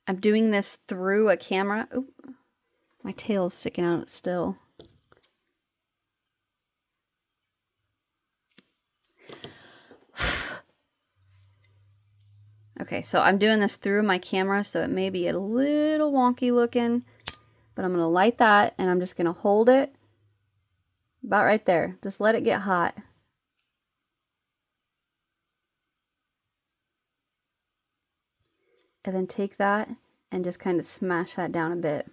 I'm doing this through a camera. Oop, my tail's sticking out still. Okay, so I'm doing this through my camera, so it may be a little wonky looking, but I'm going to light that, and I'm just going to hold it about right there. Just let it get hot. And then take that and just kind of smash that down a bit.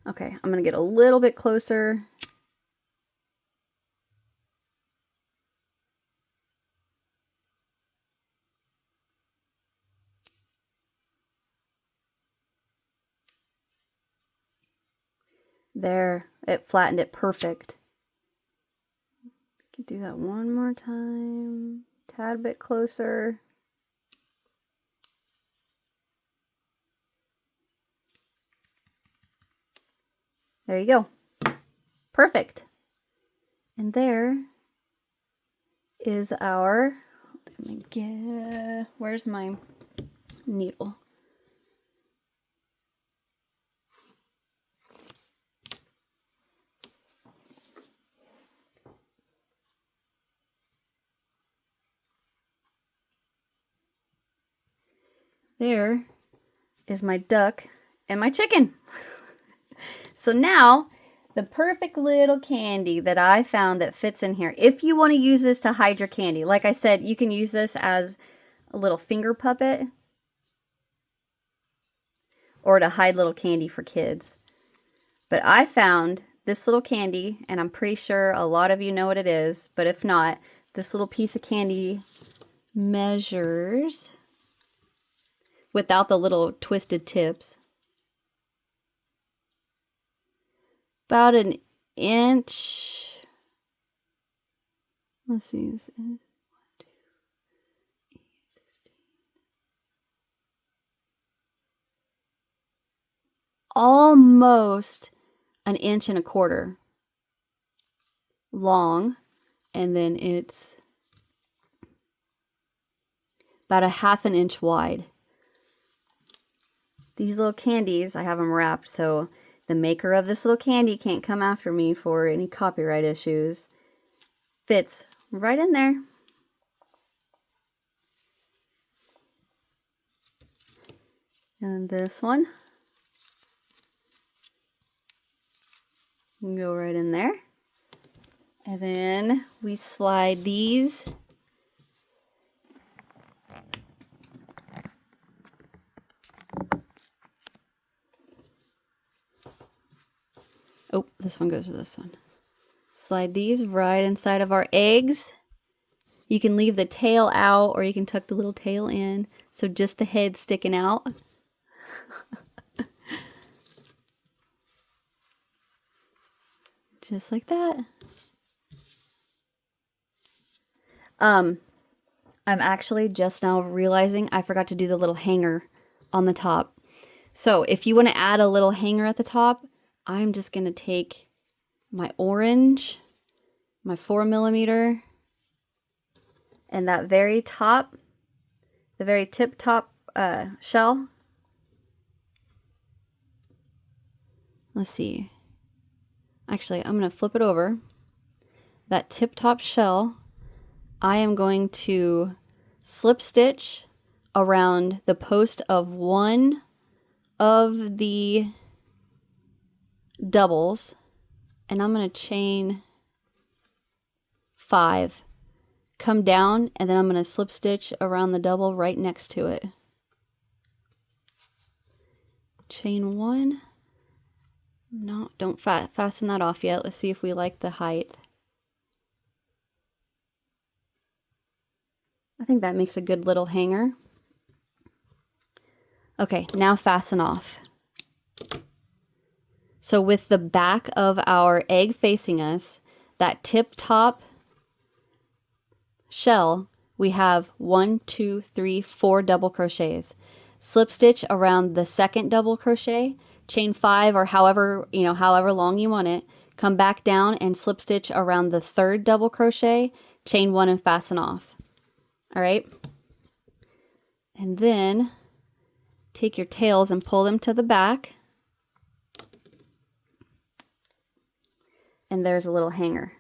Okay, I'm going to get a little bit closer. There, it flattened it perfect. Can do that one more time. Tad bit closer. There you go. Perfect. And there is our, let me get, where's my needle? There is my duck and my chicken. So now, the perfect little candy that I found that fits in here. If you want to use this to hide your candy, like I said, you can use this as a little finger puppet or to hide little candy for kids. But I found this little candy, and I'm pretty sure a lot of you know what it is, but if not, this little piece of candy measures, without the little twisted tips, about an inch. Let's see. 1, 2, 8, 16. Almost an inch and a quarter long, and then it's about a ½ inch wide. These little candies, I have them wrapped so the maker of this little candy can't come after me for any copyright issues. Fits right in there. And this one can go right in there. And then we slide these this one goes to this one. Slide these right inside of our eggs. You can leave the tail out or you can tuck the little tail in. So just the head sticking out. Just like that. I'm actually just now realizing I forgot to do the little hanger on the top. So if you want to add a little hanger at the top, I'm just going to take my orange, my 4mm, and that very top, the very tip top shell. Let's see. Actually, I'm going to flip it over. That tip top shell, I am going to slip stitch around the post of one of the doubles, and I'm going to chain 5. Come down, and then I'm going to slip stitch around the double right next to it. Chain 1. No, don't fasten that off yet. Let's see if we like the height. I think that makes a good little hanger. Okay, now fasten off. So with the back of our egg facing us, that tip top shell, we have 1, 2, 3, 4 double crochets. Slip stitch around the second double crochet, chain 5 or however long you want it. Come back down and slip stitch around the third double crochet, chain 1 and fasten off. All right. And then take your tails and pull them to the back. And there's a little hanger.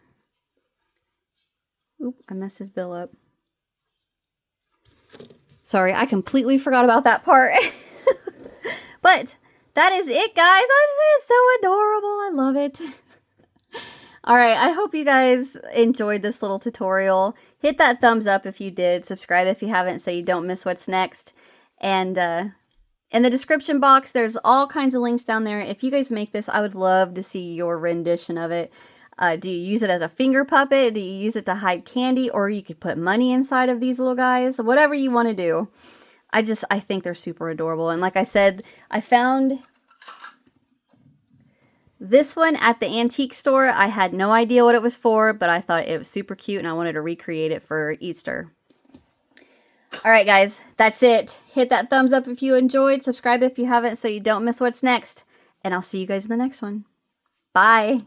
Oop, I messed his bill up. Sorry, I completely forgot about that part. But that is it, guys. It's so adorable. I love it. All right, I hope you guys enjoyed this little tutorial. Hit that thumbs up if you did. Subscribe if you haven't so you don't miss what's next. And in the description box, there's all kinds of links down there. If you guys make this, I would love to see your rendition of it. Do you use it as a finger puppet? Do you use it to hide candy? Or you could put money inside of these little guys. Whatever you want to do. I think they're super adorable. And like I said, I found this one at the antique store. I had no idea what it was for, but I thought it was super cute and I wanted to recreate it for Easter. All right, guys, that's it. Hit that thumbs up if you enjoyed. Subscribe if you haven't so you don't miss what's next. And I'll see you guys in the next one. Bye.